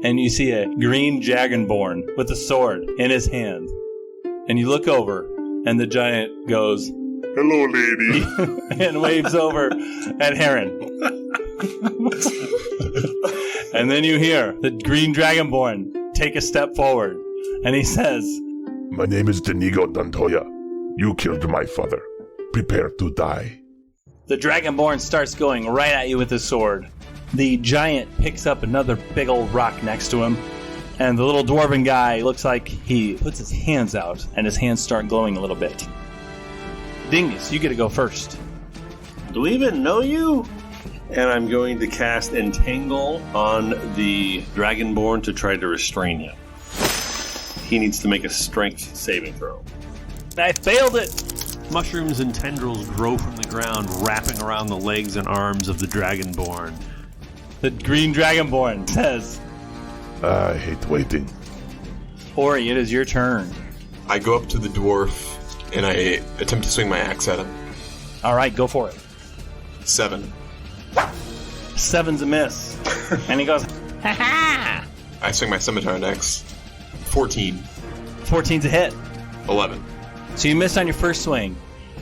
and you see a green dragonborn with a sword in his hand. And you look over, and the giant goes, "Hello, lady," and waves over at Heron. And then you hear the green dragonborn take a step forward, and he says, "My name is Denigo Dantoya. You killed my father. Prepare to die." The dragonborn starts going right at you with his sword. The giant picks up another big old rock next to him, and the little dwarven guy looks like he puts his hands out, and his hands start glowing a little bit. Dingus, you get to go first. Do we even know you? And I'm going to cast Entangle on the Dragonborn to try to restrain him. He needs to make a strength saving throw. I failed it! Mushrooms and tendrils grow from the ground, wrapping around the legs and arms of the Dragonborn. The green Dragonborn says, I hate waiting. Ori, it is your turn. I go up to the dwarf and I attempt to swing my axe at him. All right, go for it. 7. 7's a miss. And he goes, ha ha! I swing my scimitar next. 14. 14's a hit. 11. So you missed on your first swing.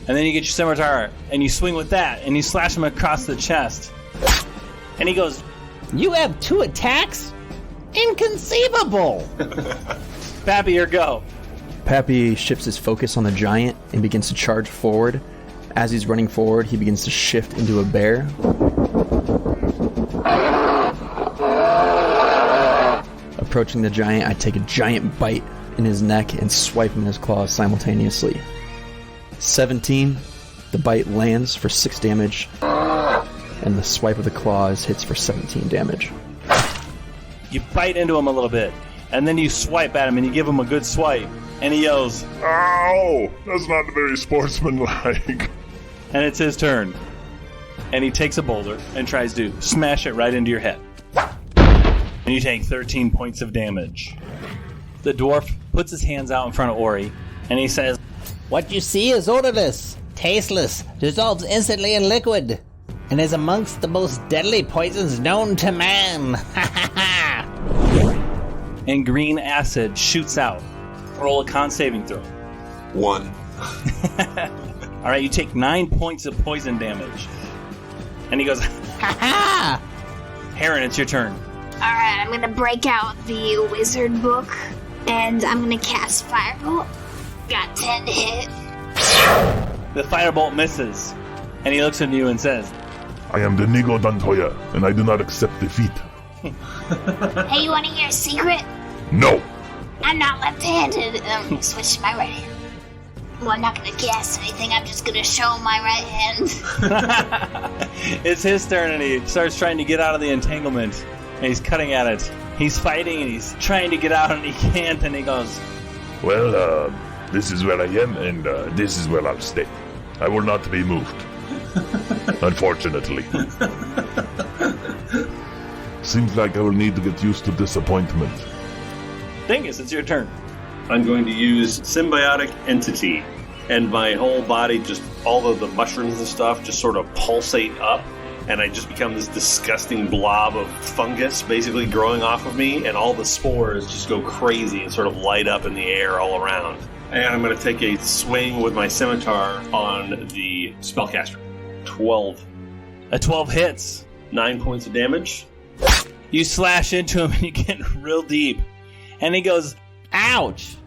And then you get your scimitar, and you swing with that, and you slash him across the chest. And he goes, You have 2 attacks? Inconceivable! Pappy, your go. Pappy shifts his focus on the giant and begins to charge forward. As he's running forward, he begins to shift into a bear. Approaching the giant, I take a giant bite in his neck and swipe him in his claws simultaneously. 17, the bite lands for 6 damage, and the swipe of the claws hits for 17 damage. You bite into him a little bit, and then you swipe at him, and you give him a good swipe, and he yells, Ow! That's not very sportsmanlike. And it's his turn. And he takes a boulder and tries to smash it right into your head. And you take 13 points of damage. The dwarf puts his hands out in front of Ori, and he says, What you see is odorless, tasteless, dissolves instantly in liquid, and is amongst the most deadly poisons known to man. And green acid shoots out. Roll a con saving throw. 1. All right, you take 9 points of poison damage. And he goes, Ha ha! Heron, it's your turn. Alright, I'm gonna break out the wizard book, and I'm gonna cast Firebolt. Got 10 to hit. The firebolt misses. And he looks at you and says, I am Denigo Dantoya, and I do not accept defeat. Hey, you wanna hear a secret? No! I'm not left-handed. Switch to my right hand. Well, I'm not gonna cast anything, I'm just gonna show my right hand. It's his turn, and he starts trying to get out of the entanglement. And he's cutting at it. He's fighting, and he's trying to get out, and he can't, and he goes, Well, this is where I am, and this is where I'll stay. I will not be moved. Unfortunately. Seems like I will need to get used to disappointment. Dingus, it's your turn. I'm going to use Symbiotic Entity, and my whole body, just all of the mushrooms and stuff, just sort of pulsate up, and I just become this disgusting blob of fungus basically growing off of me, and all the spores just go crazy and sort of light up in the air all around. And I'm going to take a swing with my scimitar on the spellcaster. 12. A 12 hits. 9 points of damage. You slash into him, and you get real deep. And he goes, Ouch!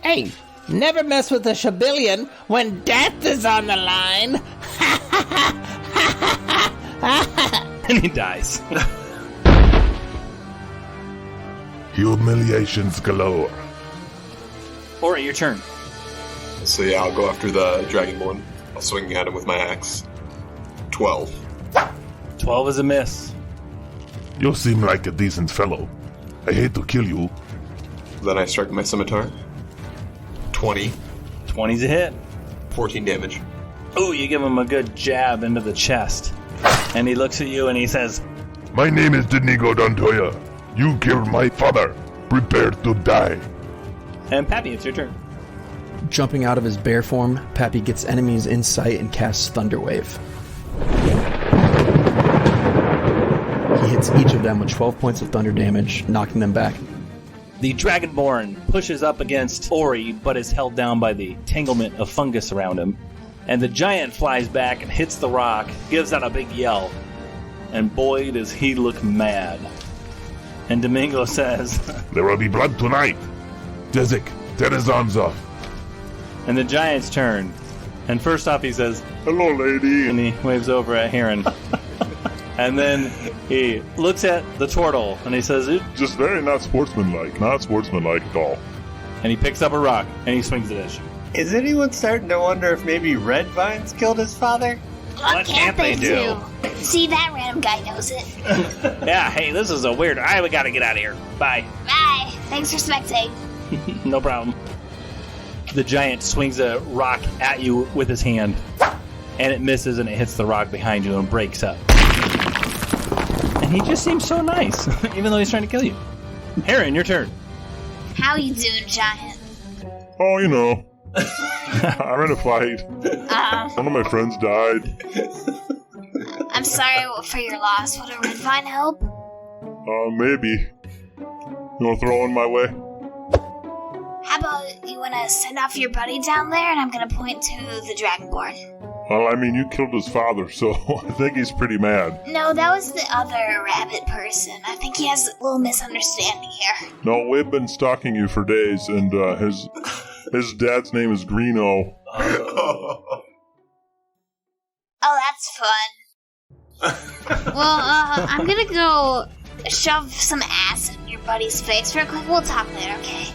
Hey, never mess with a shabillion when death is on the line! and he dies. Humiliations galore. Alright, your turn. So yeah, I'll go after the Dragonborn. Swinging at him with my axe. 12. 12 is a miss. You seem like a decent fellow. I hate to kill you. Then I strike my scimitar. 20. 20's a hit. 14 damage. Ooh, you give him a good jab into the chest. And he looks at you and he says, My name is Denigo Dontoya. You killed my father. Prepare to die. and Pappy, it's your turn. Jumping out of his bear form, Pappy gets enemies in sight and casts Thunderwave. He hits each of them with 12 points of thunder damage, knocking them back. The Dragonborn pushes up against Ori, but is held down by the tanglement of fungus around him. And the giant flies back and hits the rock, gives out a big yell. And boy, does he look mad. And Domingo says, There will be blood tonight. Dezik, tear his arms off. And the giant's turn. And first off he says, Hello, lady. And he waves over at Heron. And then he looks at the turtle and he says, Just very not sportsmanlike. Not sportsmanlike at all. And he picks up a rock and he swings at it. Is anyone starting to wonder if maybe Red Vines killed his father? What can't they do? See, that random guy knows it. Yeah, hey, this is a weird... we gotta get out of here. Bye. Bye. Thanks for spectating. No problem. The giant swings a rock at you with his hand, and it misses and it hits the rock behind you and breaks up. And he just seems so nice, even though he's trying to kill you. Heron, your turn. How you doing, giant? Oh, you know. I'm in a fight. One of my friends died. I'm sorry for your loss. Would a red vine help? Maybe. You want to throw one my way? How about you want to send off your buddy down there, and I'm going to point to the Dragonborn. Well, I mean, you killed his father, so I think he's pretty mad. No, that was the other rabbit person. I think he has a little misunderstanding here. No, we've been stalking you for days, and his dad's name is Greeno. Oh, that's fun. Well, I'm gonna go shove some acid in your buddy's face real quick. We'll talk later, okay?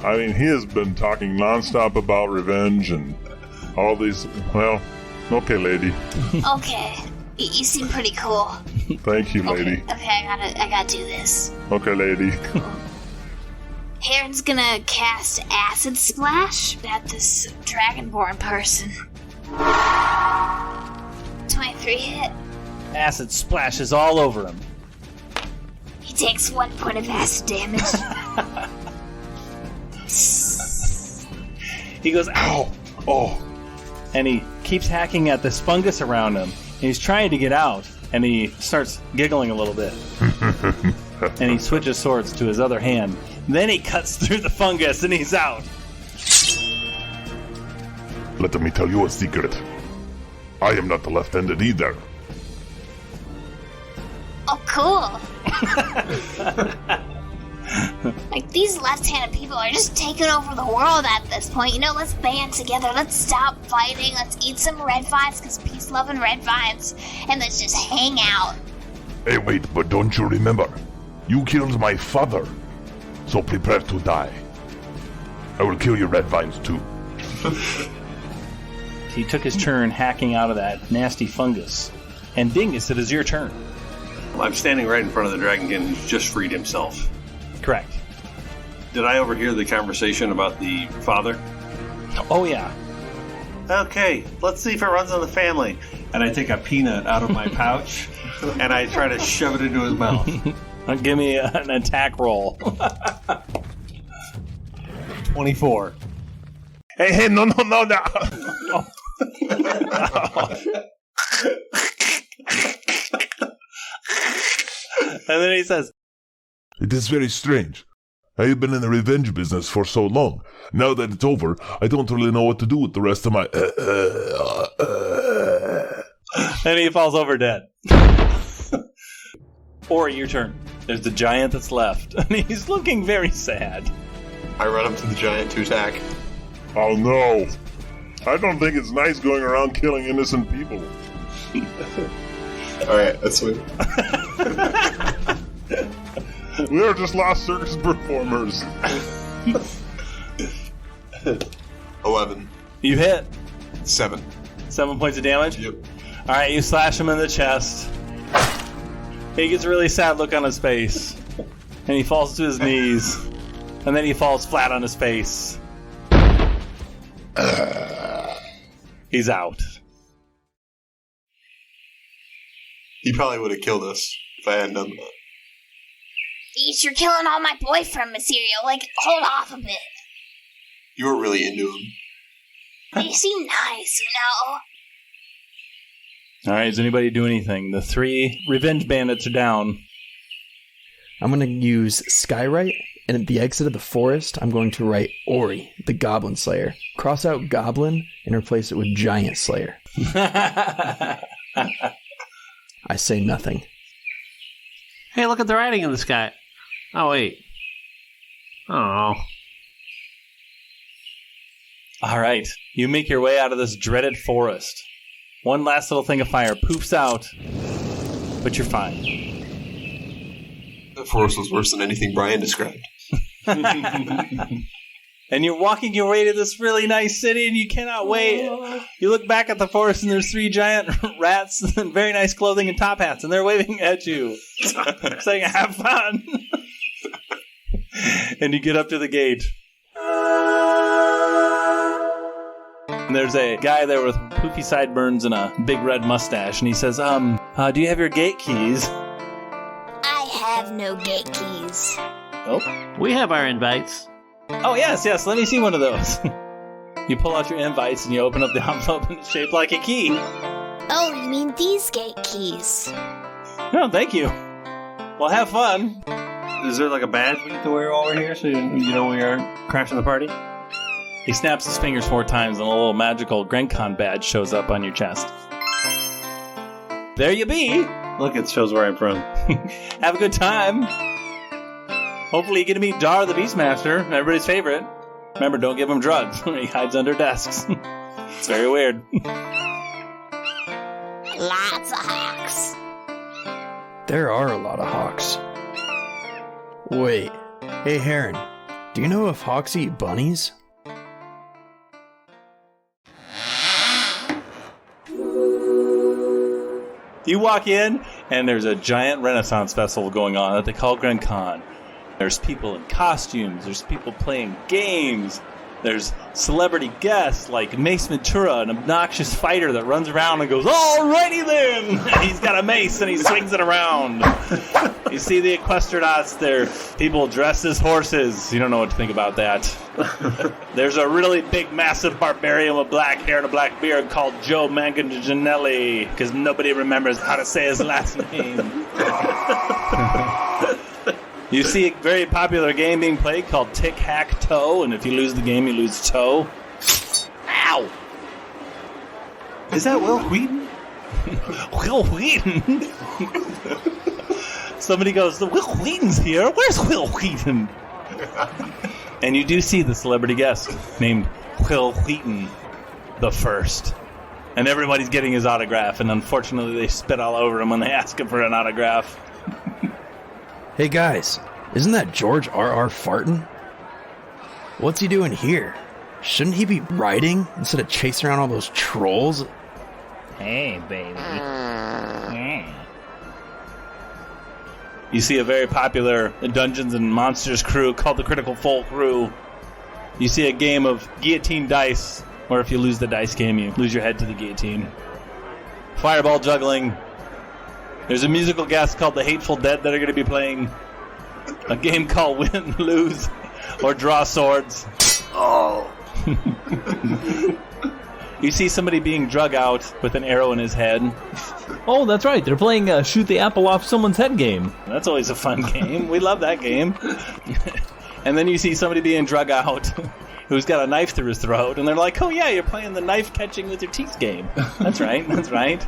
I mean, he has been talking nonstop about revenge and all these... Well, okay, lady. Okay. You seem pretty cool. Thank you, lady. Okay, I gotta do this. Okay, lady. Heron's gonna cast Acid Splash at this Dragonborn person. 23 hit. Acid splashes all over him. He takes 1 point of acid damage. He goes, ow! Oh! And he keeps hacking at this fungus around him. And he's trying to get out, and he starts giggling a little bit. And he switches swords to his other hand. Then he cuts through the fungus, and he's out. Let me tell you a secret. I am not left-handed either. Oh, cool. Like, these left-handed people are just taking over the world at this point. You know, let's band together. Let's stop fighting. Let's eat some red vines, because peace-loving red vines. And let's just hang out. Hey, wait, but don't you remember? You killed my father. So prepare to die. I will kill your red vines, too. He took his turn hacking out of that nasty fungus. And Dingus, it is your turn. I'm standing right in front of the dragonkin who's just freed himself. Correct. Did I overhear the conversation about the father? Oh, yeah. Okay, let's see if it runs in the family. And I take a peanut out of my pouch, and I try to shove it into his mouth. Give me an attack roll. 24. Hey, no. And then he says, It is very strange. I have been in the revenge business for so long. Now that it's over, I don't really know what to do with the rest of my... And he falls over dead. Or your turn. There's the giant that's left. And he's looking very sad. I run up to the giant to attack. Oh no. I don't think it's nice going around killing innocent people. Alright, let's swing. We are just lost circus performers. 11. You hit. 7. 7 points of damage? Yep. Alright, you slash him in the chest. He gets a really sad look on his face. And he falls to his knees. And then he falls flat on his face. He's out. He probably would have killed us if I hadn't done that. Yeesh, you're killing all my boyfriend material. Like, hold off a bit. You were really into him. They seem nice, you know? Alright, does anybody do anything? The 3 revenge bandits are down. I'm going to use Skywrite, and at the exit of the forest, I'm going to write Ori, the Goblin Slayer. Cross out Goblin and replace it with Giant Slayer. I say nothing. Hey, look at the writing in the sky. Oh, wait. Oh. Alright, you make your way out of this dreaded forest. One last little thing of fire poofs out, but you're fine. That forest was worse than anything Brian described. And you're walking your way to this really nice city, and you cannot wait. You look back at the forest, and there's 3 giant rats in very nice clothing and top hats, and they're waving at you, saying, have fun. And you get up to the gate. And there's a guy there with poofy sideburns and a big red mustache, and he says, do you have your gate keys? I have no gate keys. Oh. We have our invites. Oh, yes, let me see one of those. You pull out your invites and you open up the envelope and it's shaped like a key. Oh, you mean these gate keys? No, thank you. Well, have fun. Is there like a badge we get to wear while we're here so you know we aren't crashing the party? He snaps his fingers 4 times and a little magical Gren Con badge shows up on your chest. There you be. Look, it shows where I'm from. Have a good time. Hopefully you get to meet Dar the Beastmaster, everybody's favorite. Remember, don't give him drugs. He hides under desks. It's very weird. Lots of hawks. There are a lot of hawks. Wait. Hey, Heron. Do you know if hawks eat bunnies? You walk in, and there's a giant Renaissance festival going on that they call Gren Con. There's people in costumes, there's people playing games, there's celebrity guests like Mace Ventura, an obnoxious fighter that runs around and goes, alrighty then! He's got a mace and he swings it around. You see the equestronauts, they're people dressed as horses. You don't know what to think about that. There's a really big, massive barbarian with black hair and a black beard called Joe Manganiello, because nobody remembers how to say his last name. You see a very popular game being played called Tic-Hack-Toe, and if you lose the game, you lose toe. Ow! Is that Will Wheaton? Will Wheaton? Somebody goes, Will Wheaton's here? Where's Will Wheaton? And you do see the celebrity guest named Will Wheaton the First. And everybody's getting his autograph, and unfortunately they spit all over him when they ask him for an autograph. Hey guys, isn't that George R.R. Farton? What's he doing here? Shouldn't he be riding instead of chasing around all those trolls? Hey, baby. Yeah. You see a very popular Dungeons and Monsters crew called the Critical Foal Crew. You see a game of guillotine dice, or if you lose the dice game, you lose your head to the guillotine. Fireball juggling. There's a musical guest called the Hateful Dead that are going to be playing a game called Win, Lose, or Draw Swords. Oh! You see somebody being drug out with an arrow in his head. Oh, that's right. They're playing Shoot the Apple Off Someone's Head game. That's always a fun game. We love that game. And then you see somebody being drug out who's got a knife through his throat, and they're like, oh yeah, you're playing the knife catching with your teeth game. That's right, that's right.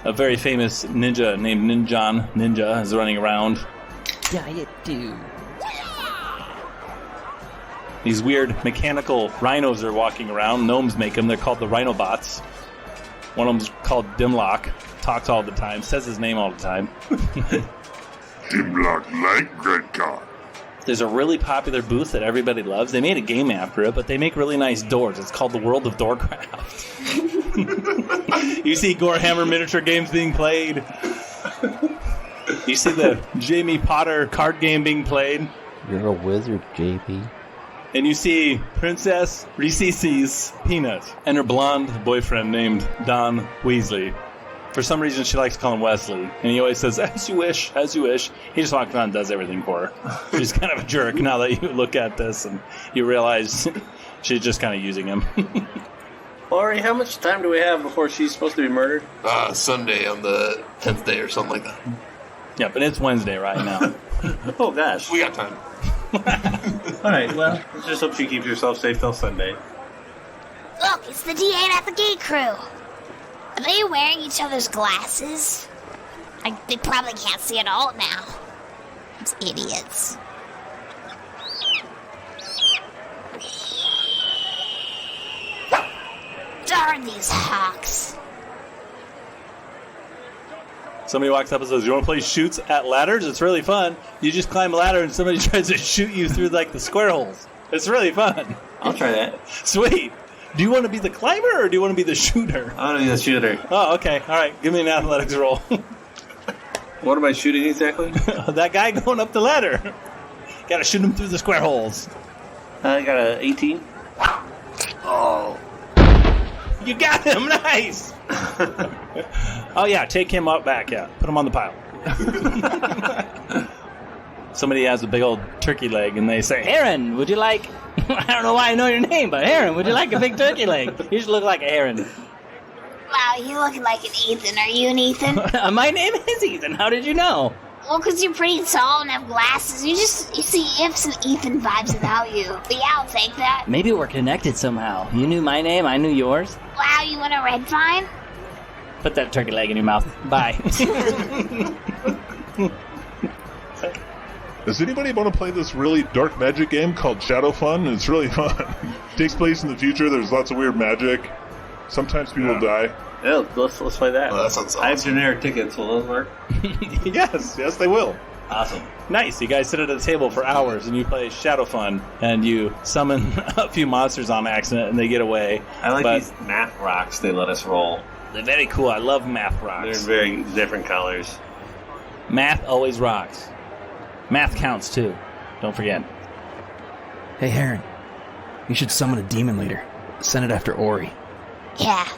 A very famous ninja named Ninja is running around. Diet dude. These weird mechanical rhinos are walking around. Gnomes make them. They're called the Rhinobots. One of them's called Dimlock. Talks all the time. Says his name all the time. Dimlock like Gren Con. There's a really popular booth that everybody loves. They made a game after it, but they make really nice doors. It's called the World of Doorcraft. You see Gorehammer miniature games being played. You see the Jamie Potter card game being played. You're a wizard, JP. And you see Princess Reese's Peanut and her blonde boyfriend named Don Weasley. For some reason, she likes to call him Wesley. And he always says, as you wish, as you wish. He just walks around and does everything for her. She's kind of a jerk now that you look at this and you realize she's just kind of using him. Ori, how much time do we have before she's supposed to be murdered? Sunday on the 10th day or something like that. Yeah, but it's Wednesday right now. Oh, gosh. We got time. All right, well, let's just hope she keeps herself safe till Sunday. Look, it's the D8 at the gate crew. Are they wearing each other's glasses? They probably can't see at all now. Those idiots. Darn these hawks. Somebody walks up and says, you want to play shoots at ladders? It's really fun. You just climb a ladder and somebody tries to shoot you through like the square holes. It's really fun. I'll try that. Sweet. Do you want to be the climber or do you want to be the shooter? I want to be the shooter. Oh, okay. All right. Give me an athletics roll. What am I shooting exactly? That guy going up the ladder. Got to shoot him through the square holes. I got a 18. Oh. You got him. Nice. Oh, yeah. Take him up back. Yeah. Put him on the pile. Somebody has a big old turkey leg and they say, Heron, would you like... I don't know why I know your name, but Heron, would you like a big turkey leg? You just look like a heron. Wow, you look like an Ethan. Are you an Ethan? My name is Ethan. How did you know? Well, because you're pretty tall and have glasses. You have some Ethan vibes about you. But yeah, I'll take that. Maybe we're connected somehow. You knew my name, I knew yours. Wow, you want a red vine? Put that turkey leg in your mouth. Bye. Does anybody want to play this really dark magic game called Shadow Fun? It's really fun. It takes place in the future. There's lots of weird magic. Sometimes people die. Yeah, let's play that. Well, that sounds awesome. I have generic tickets. Will those work? Yes, they will. Awesome. Nice. You guys sit at a table for hours and you play Shadow Fun and you summon a few monsters on accident and they get away. I like these math rocks they let us roll. They're very cool. I love math rocks. They're very different colors. Math always rocks. Math counts too. Don't forget. Hey, Heron. You should summon a demon leader. Send it after Ori. Yeah.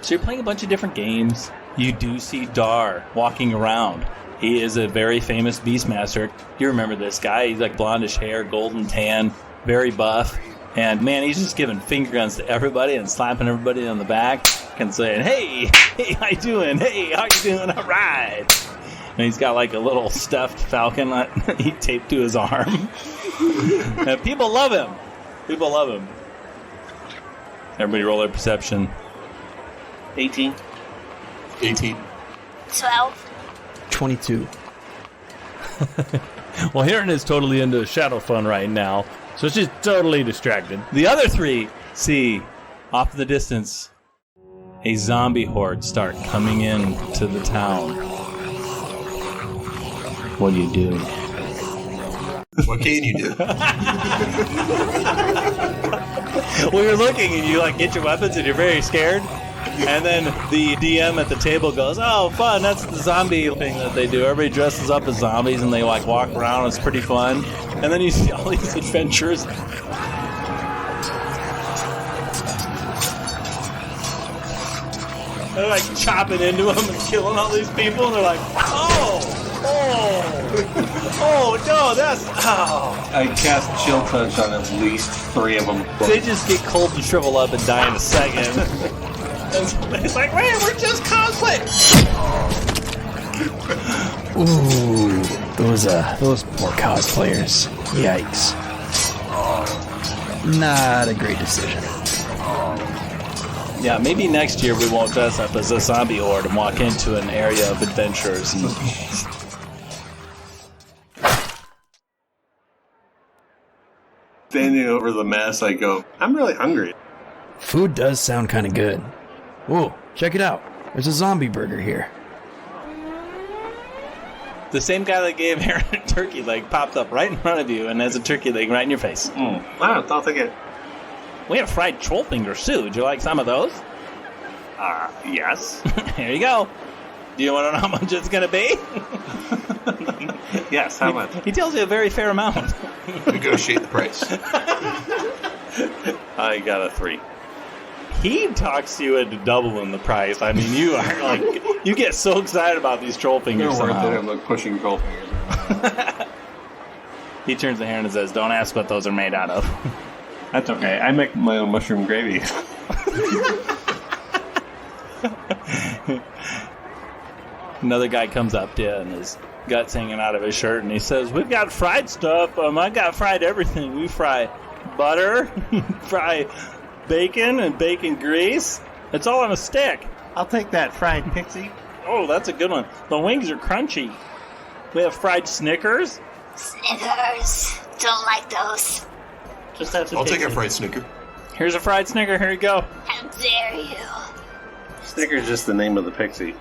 So you're playing a bunch of different games. You do see Dar walking around. He is a very famous Beastmaster. You remember this guy. He's like blondish hair, golden tan, very buff. And man, he's just giving finger guns to everybody and slapping everybody on the back and saying, hey, how you doing? Hey, how you doing? All right. And he's got like a little stuffed falcon that he taped to his arm. And people love him. People love him. Everybody roll their perception. 18. 18. 12. 22. Well, Heron is totally into Shadow Fun right now, so she's totally distracted. The other three see, off in the distance, a zombie horde start coming in to the town. What do you do? What can you do? Well, you're looking and you like get your weapons and you're very scared. And then the DM at the table goes, oh, fun, that's the zombie thing that they do. Everybody dresses up as zombies and they like walk around. It's pretty fun. And then you see all these adventures. They're like chopping into them and killing all these people. And they're like, oh, no, that's, oh. I cast Chill Touch on at least 3 of them. They just get cold and shrivel up and die in a second. And it's like, man, we're just cosplay. Ooh, those poor cosplayers. Yikes. Not a great decision. Yeah, maybe next year we won't dress up as a zombie horde and walk into an area of adventurers. And standing over the mess, I go, I'm really hungry. Food does sound kind of good. Whoa, check it out. There's a zombie burger here. The same guy that gave Aaron a turkey leg popped up right in front of you and has a turkey leg right in your face. Wow, don't think it. We have fried troll fingers, too. Would you like some of those? Yes. Here you go. Do you want to know how much it's going to be? Yes, how much? He tells you a very fair amount. Negotiate the price. I got a 3. He talks you into doubling the price. I mean, you are like, you get so excited about these troll fingers. They're worth somehow. it. I'm like pushing troll fingers. He turns to Aaron and says, "Don't ask what those are made out of." That's okay. I make my own mushroom gravy. Another guy comes up to you and his guts hanging out of his shirt, and he says, "We've got fried stuff. I got fried everything. We fry butter, fry bacon and bacon grease. It's all on a stick." I'll take that fried pixie. Oh, that's a good one. The wings are crunchy. We have fried Snickers. Snickers. Don't like those. Just have to I'll take a fried Snicker. Here's a fried Snicker. Here you go. How dare you? Snicker's just the name of the pixie.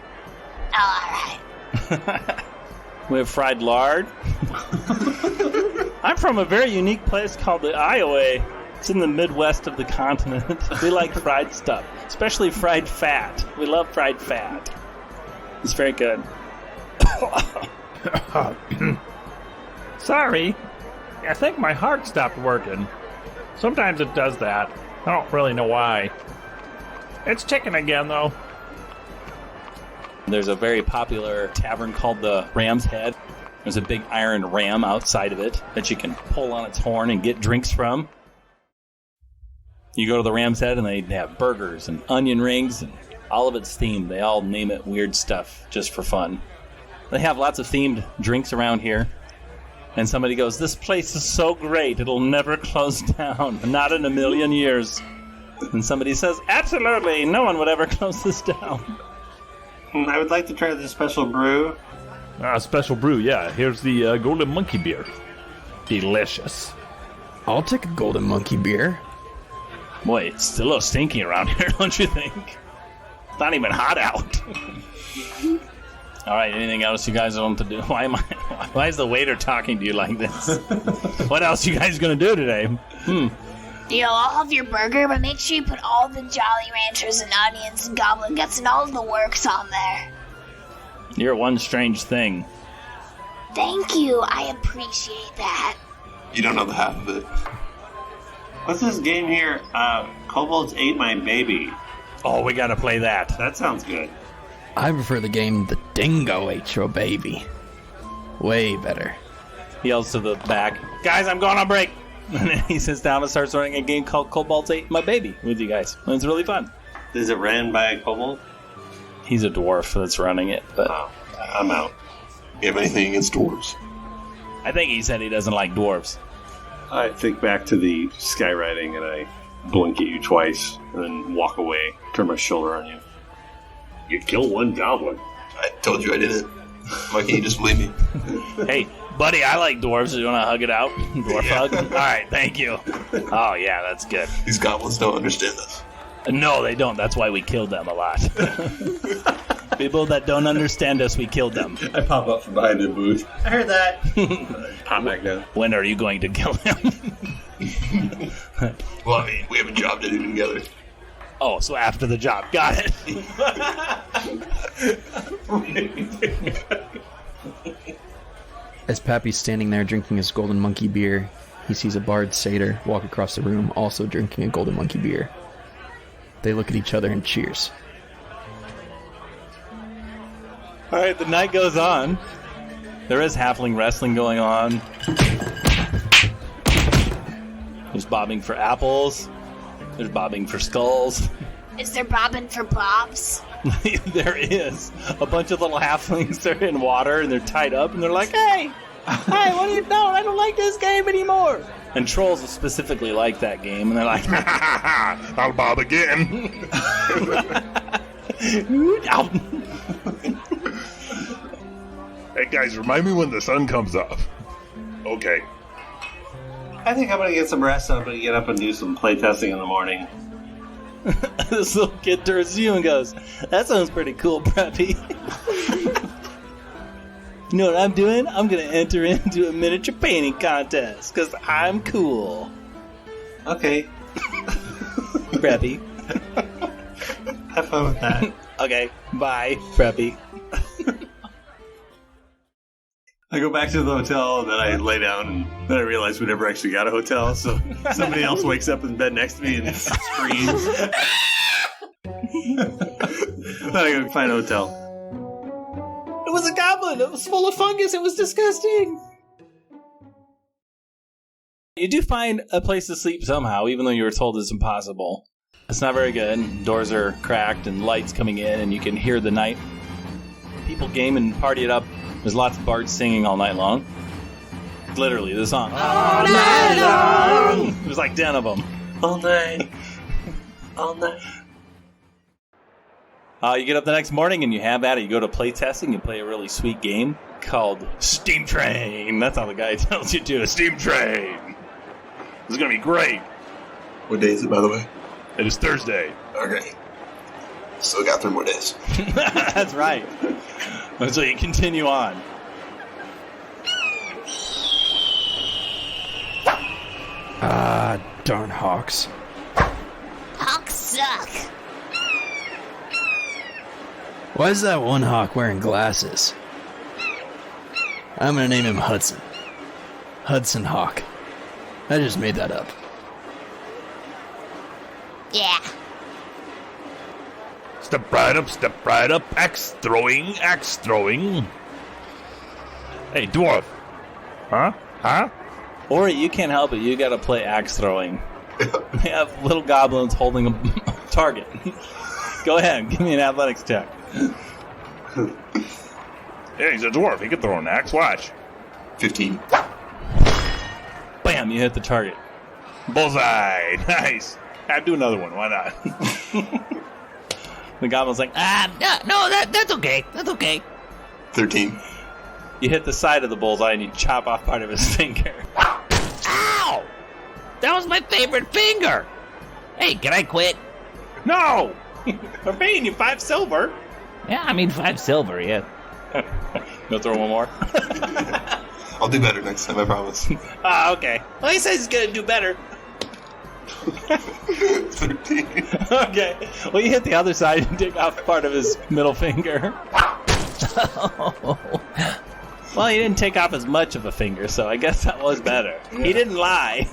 Oh, alright. We have fried lard. I'm from a very unique place called the Iowa. It's in the Midwest of the continent. We like fried stuff, especially fried fat. We love fried fat. It's very good. Sorry. I think my heart stopped working. Sometimes it does that. I don't really know why. It's chicken again, though. There's a very popular tavern called the Ram's Head. There's a big iron ram outside of it that you can pull on its horn and get drinks from. You go to the Ram's Head and they have burgers and onion rings and all of it's themed. They all name it weird stuff just for fun. They have lots of themed drinks around here. And somebody goes, "This place is so great, it'll never close down. Not in a million years." And somebody says, "Absolutely, no one would ever close this down." I would like to try this special brew. Special brew, yeah. Here's the Golden Monkey beer. Delicious. I'll take a Golden Monkey beer. Boy, it's still a little stinky around here, don't you think? It's not even hot out. All right, anything else you guys want to do? Why is the waiter talking to you like this? What else you guys gonna do today? I'll have your burger, but make sure you put all the Jolly Ranchers and onions and goblin guts and all the works on there. You're one strange thing. Thank you, I appreciate that. You don't know the half of it. What's this game here? Kobolds Ate My Baby. Oh, we gotta play that. That sounds good. I prefer the game The Dingo Ate Your Baby. Way better. He yells to the back, "Guys, I'm going on break." And then he sits down and starts running a game called Kobolds Ate My Baby with you guys. And it's really fun. Is it ran by a kobold? He's a dwarf that's running it, but I'm out. You have anything against dwarves? I think he said he doesn't like dwarves. I think back to the skywriting and I blink at you twice and then walk away, turn my shoulder on you. You kill one goblin. I told you I didn't. Why can't you just believe me? Hey, buddy, I like dwarves. You want to hug it out? Dwarf hug? All right, thank you. Oh, yeah, that's good. These goblins don't understand this. No, they don't. That's why we killed them a lot. People that don't understand us, we killed them. I pop up from behind the booth. I heard that. Pop back down. When are you going to kill him? Well, I mean, we have a job to do together. Oh, so after the job. Got it. As Pappy's standing there drinking his Golden Monkey beer, he sees a bard satyr walk across the room also drinking a Golden Monkey beer. They look at each other and cheers. All right, the night goes on. There is halfling wrestling going on. There's bobbing for apples. There's bobbing for skulls. Is there bobbing for bobs? There is. A bunch of little halflings, they're in water and they're tied up and they're like, "Hey, what are you doing? I don't like this game anymore." And trolls specifically like that game and they're like, I'll bob again. Hey guys, remind me when the sun comes up. Okay. I think I'm going to get some rest. I'm going to get up and do some playtesting in the morning. This little kid turns to you and goes, "That sounds pretty cool, Preppy." You know what I'm doing? I'm going to enter into a miniature painting contest because I'm cool. Okay. Preppy. Have fun with that. Okay, bye, Preppy. I go back to the hotel, and then I lay down, and then I realize we never actually got a hotel, so somebody else wakes up in bed next to me and screams. Then I go find a hotel. It was a goblin! It was full of fungus! It was disgusting! You do find a place to sleep somehow, even though you were told it's impossible. It's not very good. Doors are cracked and lights coming in, and you can hear the night. People game and party it up. There's lots of bards singing all night long. Literally, the song. All night long! There's like 10 of them. All night. All night. You get up the next morning and you have at it. You go to play testing. You play a really sweet game called Steam Train. That's how the guy tells you to. Steam Train. This is going to be great. What day is it, by the way? It is Thursday. Okay. Still got 3 more days. That's right. So you continue on. Darn hawks. Hawks suck. Why is that one hawk wearing glasses? I'm gonna name him Hudson. Hudson Hawk. I just made that up. Yeah. Step right up, axe throwing. Hey, dwarf. Huh? Or you can't help it. You got to play axe throwing. They have little goblins holding a target. Go ahead. Give me an athletics check. Yeah, he's a dwarf. He can throw an axe. Watch. 15. Bam, you hit the target. Bullseye. Nice. I'll do another one. Why not? The goblin's like, No, that's okay. That's okay. 13. You hit the side of the bullseye and you chop off part of his finger. Ow! That was my favorite finger. Hey, can I quit? No! We're paying you 5 silver. Yeah, I mean 5 silver, yeah. You'll throw one more? I'll do better next time, I promise. Okay. Well, he says he's going to do better. 13. Okay. Well, you hit the other side and take off part of his middle finger. Well, he didn't take off as much of a finger, so I guess that was better. He didn't lie.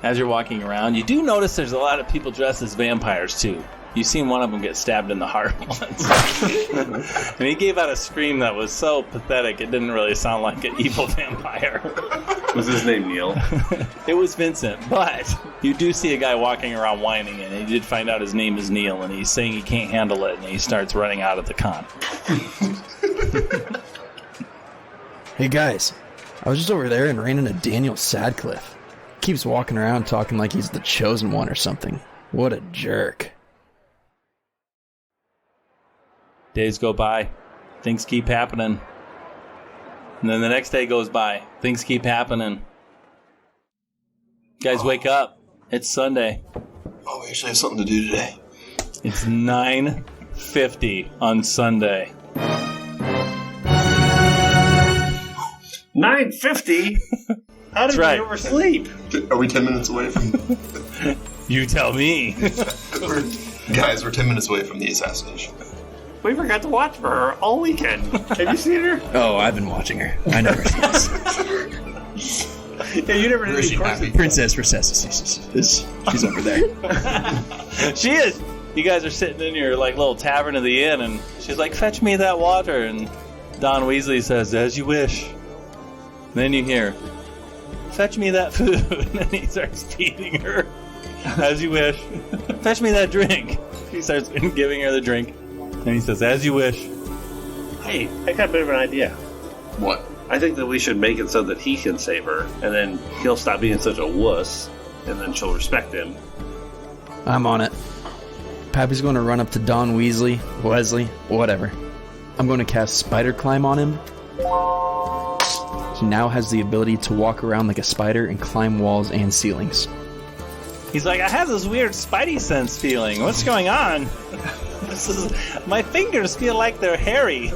As you're walking around, you do notice there's a lot of people dressed as vampires, too. You've seen one of them get stabbed in the heart once. And he gave out a scream that was so pathetic, it didn't really sound like an evil vampire. Was his name Neil? It was Vincent, but you do see a guy walking around whining, and he did find out his name is Neil, and he's saying he can't handle it, and he starts running out of the con. Hey guys, I was just over there and ran into Daniel Sadcliffe. Keeps walking around talking like he's the chosen one or something. What a jerk. Days go by. Things keep happening. And then the next day goes by. Things keep happening. Guys, wake up. It's Sunday. Oh, we actually have something to do today. It's 9:50 on Sunday. 9:50? How did right. we oversleep? Are we 10 minutes away from... You tell me. Guys, we're 10 minutes away from the assassination. We forgot to watch for her all weekend. Have you seen her? Oh, I've been watching her. I never see this. Yeah, you never did Where is any she courses. happy? Princess Recessus. She's over there. She is. You guys are sitting in your like little tavern of the inn, and she's like, "Fetch me that water." And Don Weasley says, "As you wish." And then you hear, "Fetch me that food." And he starts feeding her. "As you wish." "Fetch me that drink." He starts giving her the drink. And he says, "As you wish." Hey, I got a bit of an idea. What? I think that we should make it so that he can save her, and then he'll stop being such a wuss, and then she'll respect him. I'm on it. Pappy's going to run up to Don Weasley, Wesley, whatever. I'm going to cast Spider Climb on him. He now has the ability to walk around like a spider and climb walls and ceilings. He's like, "I have this weird spidey sense feeling. What's going on?" My fingers feel like they're hairy.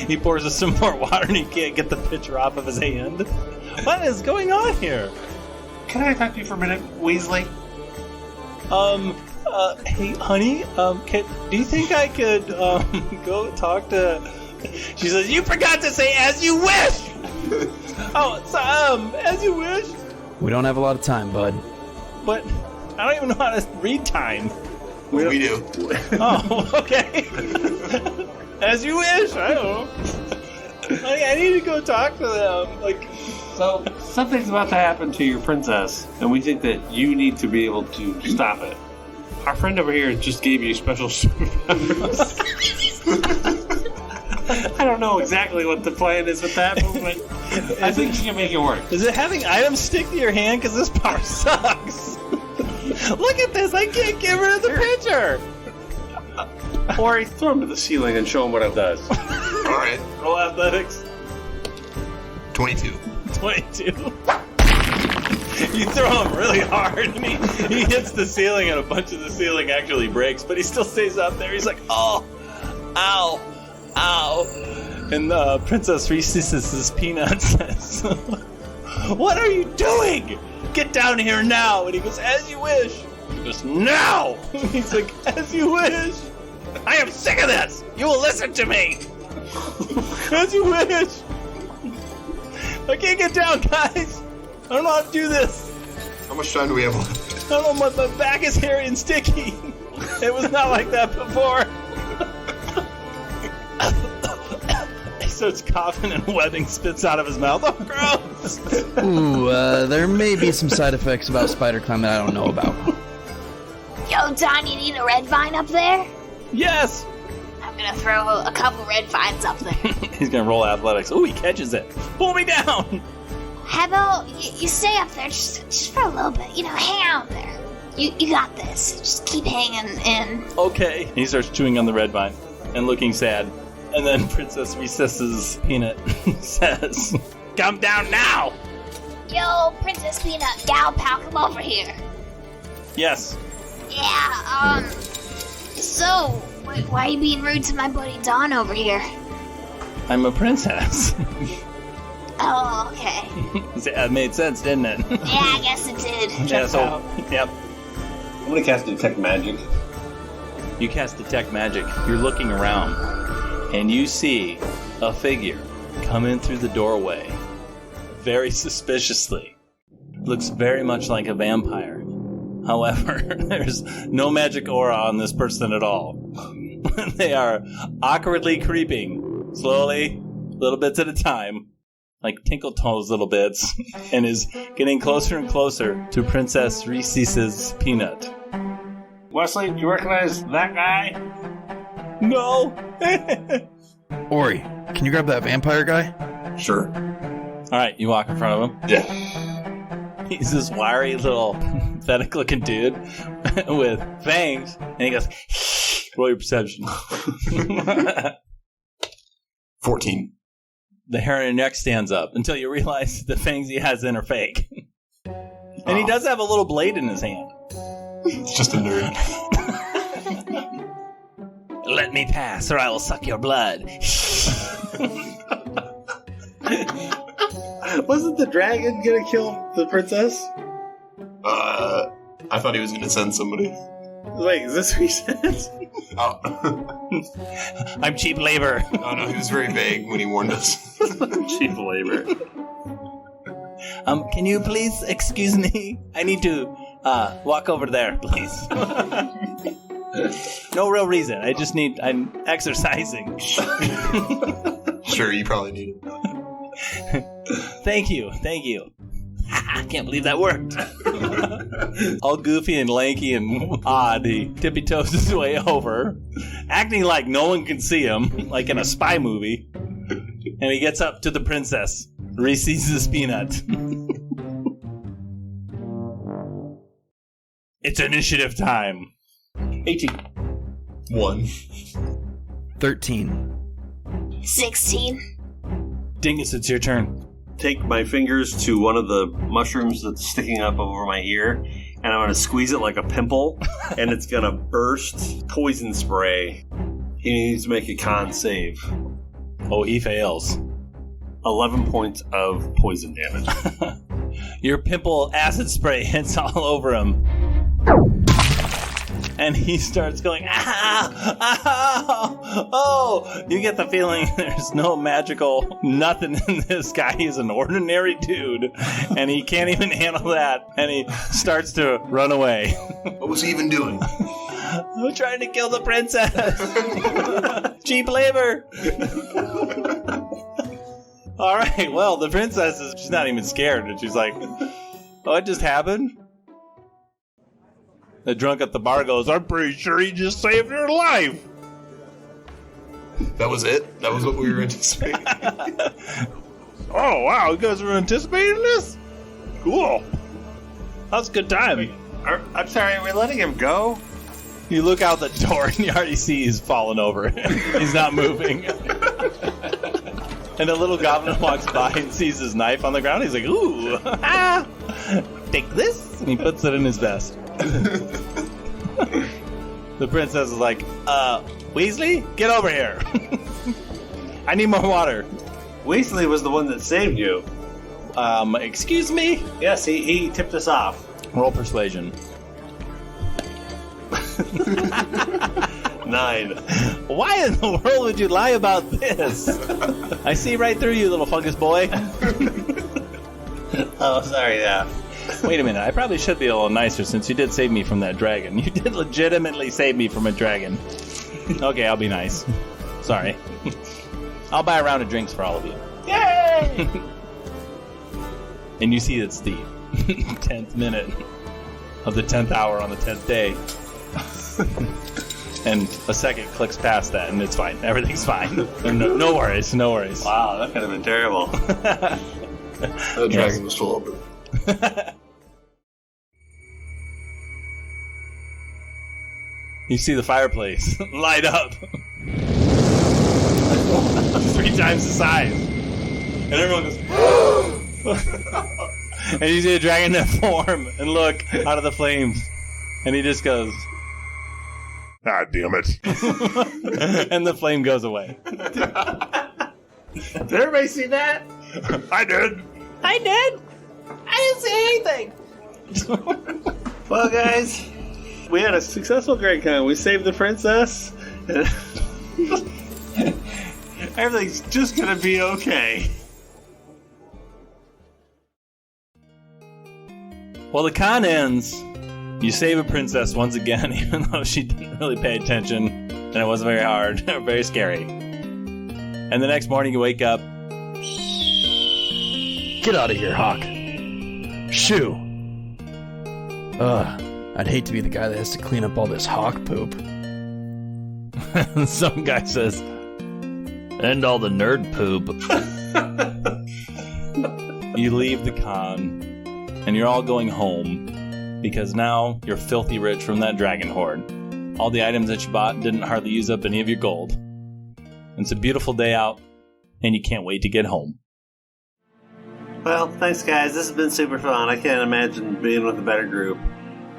He pours us some more water and he can't get the pitcher off of his hand. What is going on here? Can I talk to you for a minute, Weasley? Hey, honey, do you think I could, go talk to... She says, you forgot to say, as you wish! As you wish? We don't have a lot of time, bud. But I don't even know how to read time. We do. Oh, okay. As you wish, I don't know. Honey, I need to go talk to them, So, something's about to happen to your princess, and we think that you need to be able to stop it. Our friend over here just gave you special superpowers. I don't know exactly what the plan is with that, but I think you can make it work. Is it having items stick to your hand? Because this power sucks. Look at this, I can't get rid of the pitcher. Or throw him to the ceiling and show him what it does. All right. Roll athletics. 22. 22. You throw him really hard, and he hits the ceiling, and a bunch of the ceiling actually breaks, but he still stays up there. He's like, oh, ow, ow. And Princess Reese's Peanut says, what are you doing? Get down here now. And he goes, as you wish. He goes, now. He's like, as you wish. I am sick of this. You will listen to me. As you wish. I can't get down, guys. I don't know how to do this. How much time do we have left? I don't know, my back is hairy and sticky. It was not like that before. He starts coughing and webbing spits out of his mouth. Oh, gross. Ooh, there may be some side effects about spider climate I don't know about. Yo, Don, you need a red vine up there? Yes. I'm gonna throw a couple red vines up there. He's gonna roll athletics. Ooh, he catches it. Pull me down. How about you stay up there just for a little bit? Hang out there. You got this. Just keep hanging in. Okay. He starts chewing on the red vine and looking sad. And then Princess Recess's Peanut says, come down now! Yo, Princess Peanut, gal pal, come over here. Yes. Yeah, so, why are you being rude to my buddy Don over here? I'm a princess. Oh, okay. That made sense, didn't it? Yeah, I guess it did. Yeah, so, yep. I'm gonna cast Detect Magic. You cast Detect Magic. You're looking around, and you see a figure come in through the doorway very suspiciously. Looks very much like a vampire. However, there's no magic aura on this person at all. They are awkwardly creeping, slowly, little bits at a time, like tinkle toes little bits, and is getting closer and closer to Princess Reese's Peanut. Wesley, do you recognize that guy? No. Ori, can you grab that vampire guy? Sure. All right, you walk in front of him. Yeah. He's this wiry little pathetic looking dude with fangs, and he goes, roll your perception. 14. The hair on your neck stands up until you realize the fangs he has in are fake. And he does have a little blade in his hand. It's just a nerd. Let me pass or I will suck your blood. Wasn't the dragon gonna kill the princess? I thought he was gonna send somebody. Wait, is this what he said? Oh. I'm cheap labor. Oh no, he was very vague when he warned us. Cheap labor. Can you please excuse me? I need to walk over there, please. No real reason. I'm exercising. Sure, you probably need it. Thank you. I can't believe that worked. All goofy and lanky and odd, he tippy toes his way over, acting like no one can see him, like in a spy movie. And he gets up to the princess, Reese's Peanut. It's initiative time. 18. 1. 13. 16. Dingus, it's your turn. Take my fingers to one of the mushrooms that's sticking up over my ear, and and I'm going to squeeze it like a pimple, and it's going to burst poison spray. He needs to make a con save. Oh, he fails. 11 points of poison damage. Your pimple acid spray hits all over him. And he starts going, ah, ah, oh. You get the feeling there's no magical nothing in this guy. He's an ordinary dude, and he can't even handle that. And he starts to run away. What was he even doing? I'm trying to kill the princess. Cheap labor. All right, well, the princess she's not even scared. And she's like, oh, it just happened? The drunk at the bar goes, I'm pretty sure he just saved her life. That was it? That was what we were anticipating? Oh, wow, you guys were anticipating this? Cool. That's a good time. I'm sorry, are we letting him go? You look out the door and you already see he's fallen over. He's not moving. And a little goblin walks by and sees his knife on the ground. He's like, ooh, take this. And he puts it in his vest. The princess is like, Weasley, get over here. I need more water. Weasley was the one that saved you. Excuse me? Yes, he tipped us off. Roll persuasion. 9. Why in the world would you lie about this? I see right through you, little fungus boy. Oh, sorry, yeah. Wait a minute, I probably should be a little nicer since you did save me from that dragon. You did legitimately save me from a dragon. Okay, I'll be nice. Sorry. I'll buy a round of drinks for all of you. Yay! And you see it's the 10th minute of the 10th hour on the 10th day. And a second clicks past that, and it's fine. Everything's fine. No worries, no worries. Wow, that could have been terrible. The dragon was still open. You see the fireplace light up 3 times the size, and everyone goes and you see the dragon that form and look out of the flames, and he just goes, ah, damn it. and the flame goes away. Did everybody see that? I did. I did. I didn't see anything. Well, guys, we had a successful Gren Con. We saved the princess. Everything's just gonna be okay. Well, the con ends. You save a princess once again, even though she didn't really pay attention, and it wasn't very hard or very scary. And the next morning you wake up. Get out of here, Hawk. Shoo. I'd hate to be the guy that has to clean up all this hawk poop. Some guy says, and all the nerd poop. You leave the con, and you're all going home, because now you're filthy rich from that dragon horde. All the items that you bought didn't hardly use up any of your gold. It's a beautiful day out, and you can't wait to get home. Well, thanks, guys. This has been super fun. I can't imagine being with a better group.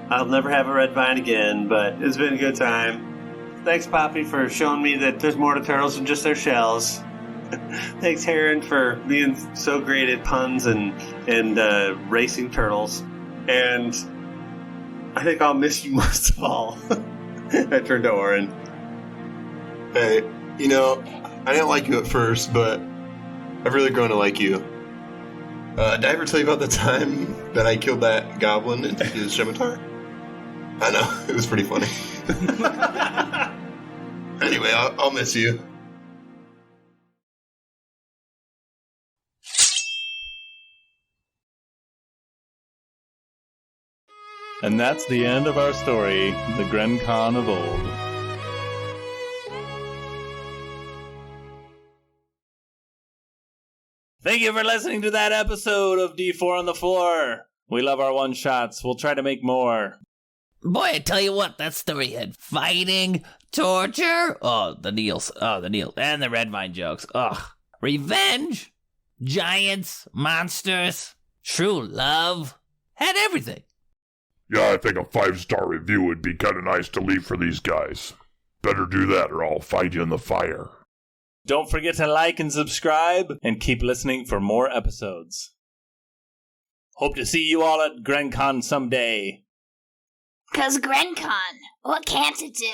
I'll never have a red vine again, but it's been a good time. Thanks, Poppy, for showing me that there's more to turtles than just their shells. Thanks, Heron, for being so great at puns and racing turtles. And I think I'll miss you most of all. I turned to Oren. Hey, you know, I didn't like you at first, but I've really grown to like you. Did I ever tell you about the time that I killed that goblin and took his scimitar? I know, it was pretty funny. Anyway, I'll miss you. And that's the end of our story, the Gren Con of old. Thank you for listening to that episode of D4 on the Floor. We love our one-shots. We'll try to make more. Boy, I tell you what, that story had fighting, torture, the Neils, and the Red Vine jokes. Revenge, giants, monsters, true love, had everything. Yeah, I think a 5-star review would be kind of nice to leave for these guys. Better do that or I'll fight you in the fire. Don't forget to like and subscribe, and keep listening for more episodes. Hope to see you all at Gren Con someday. 'Cause Gren Con, what can't it do?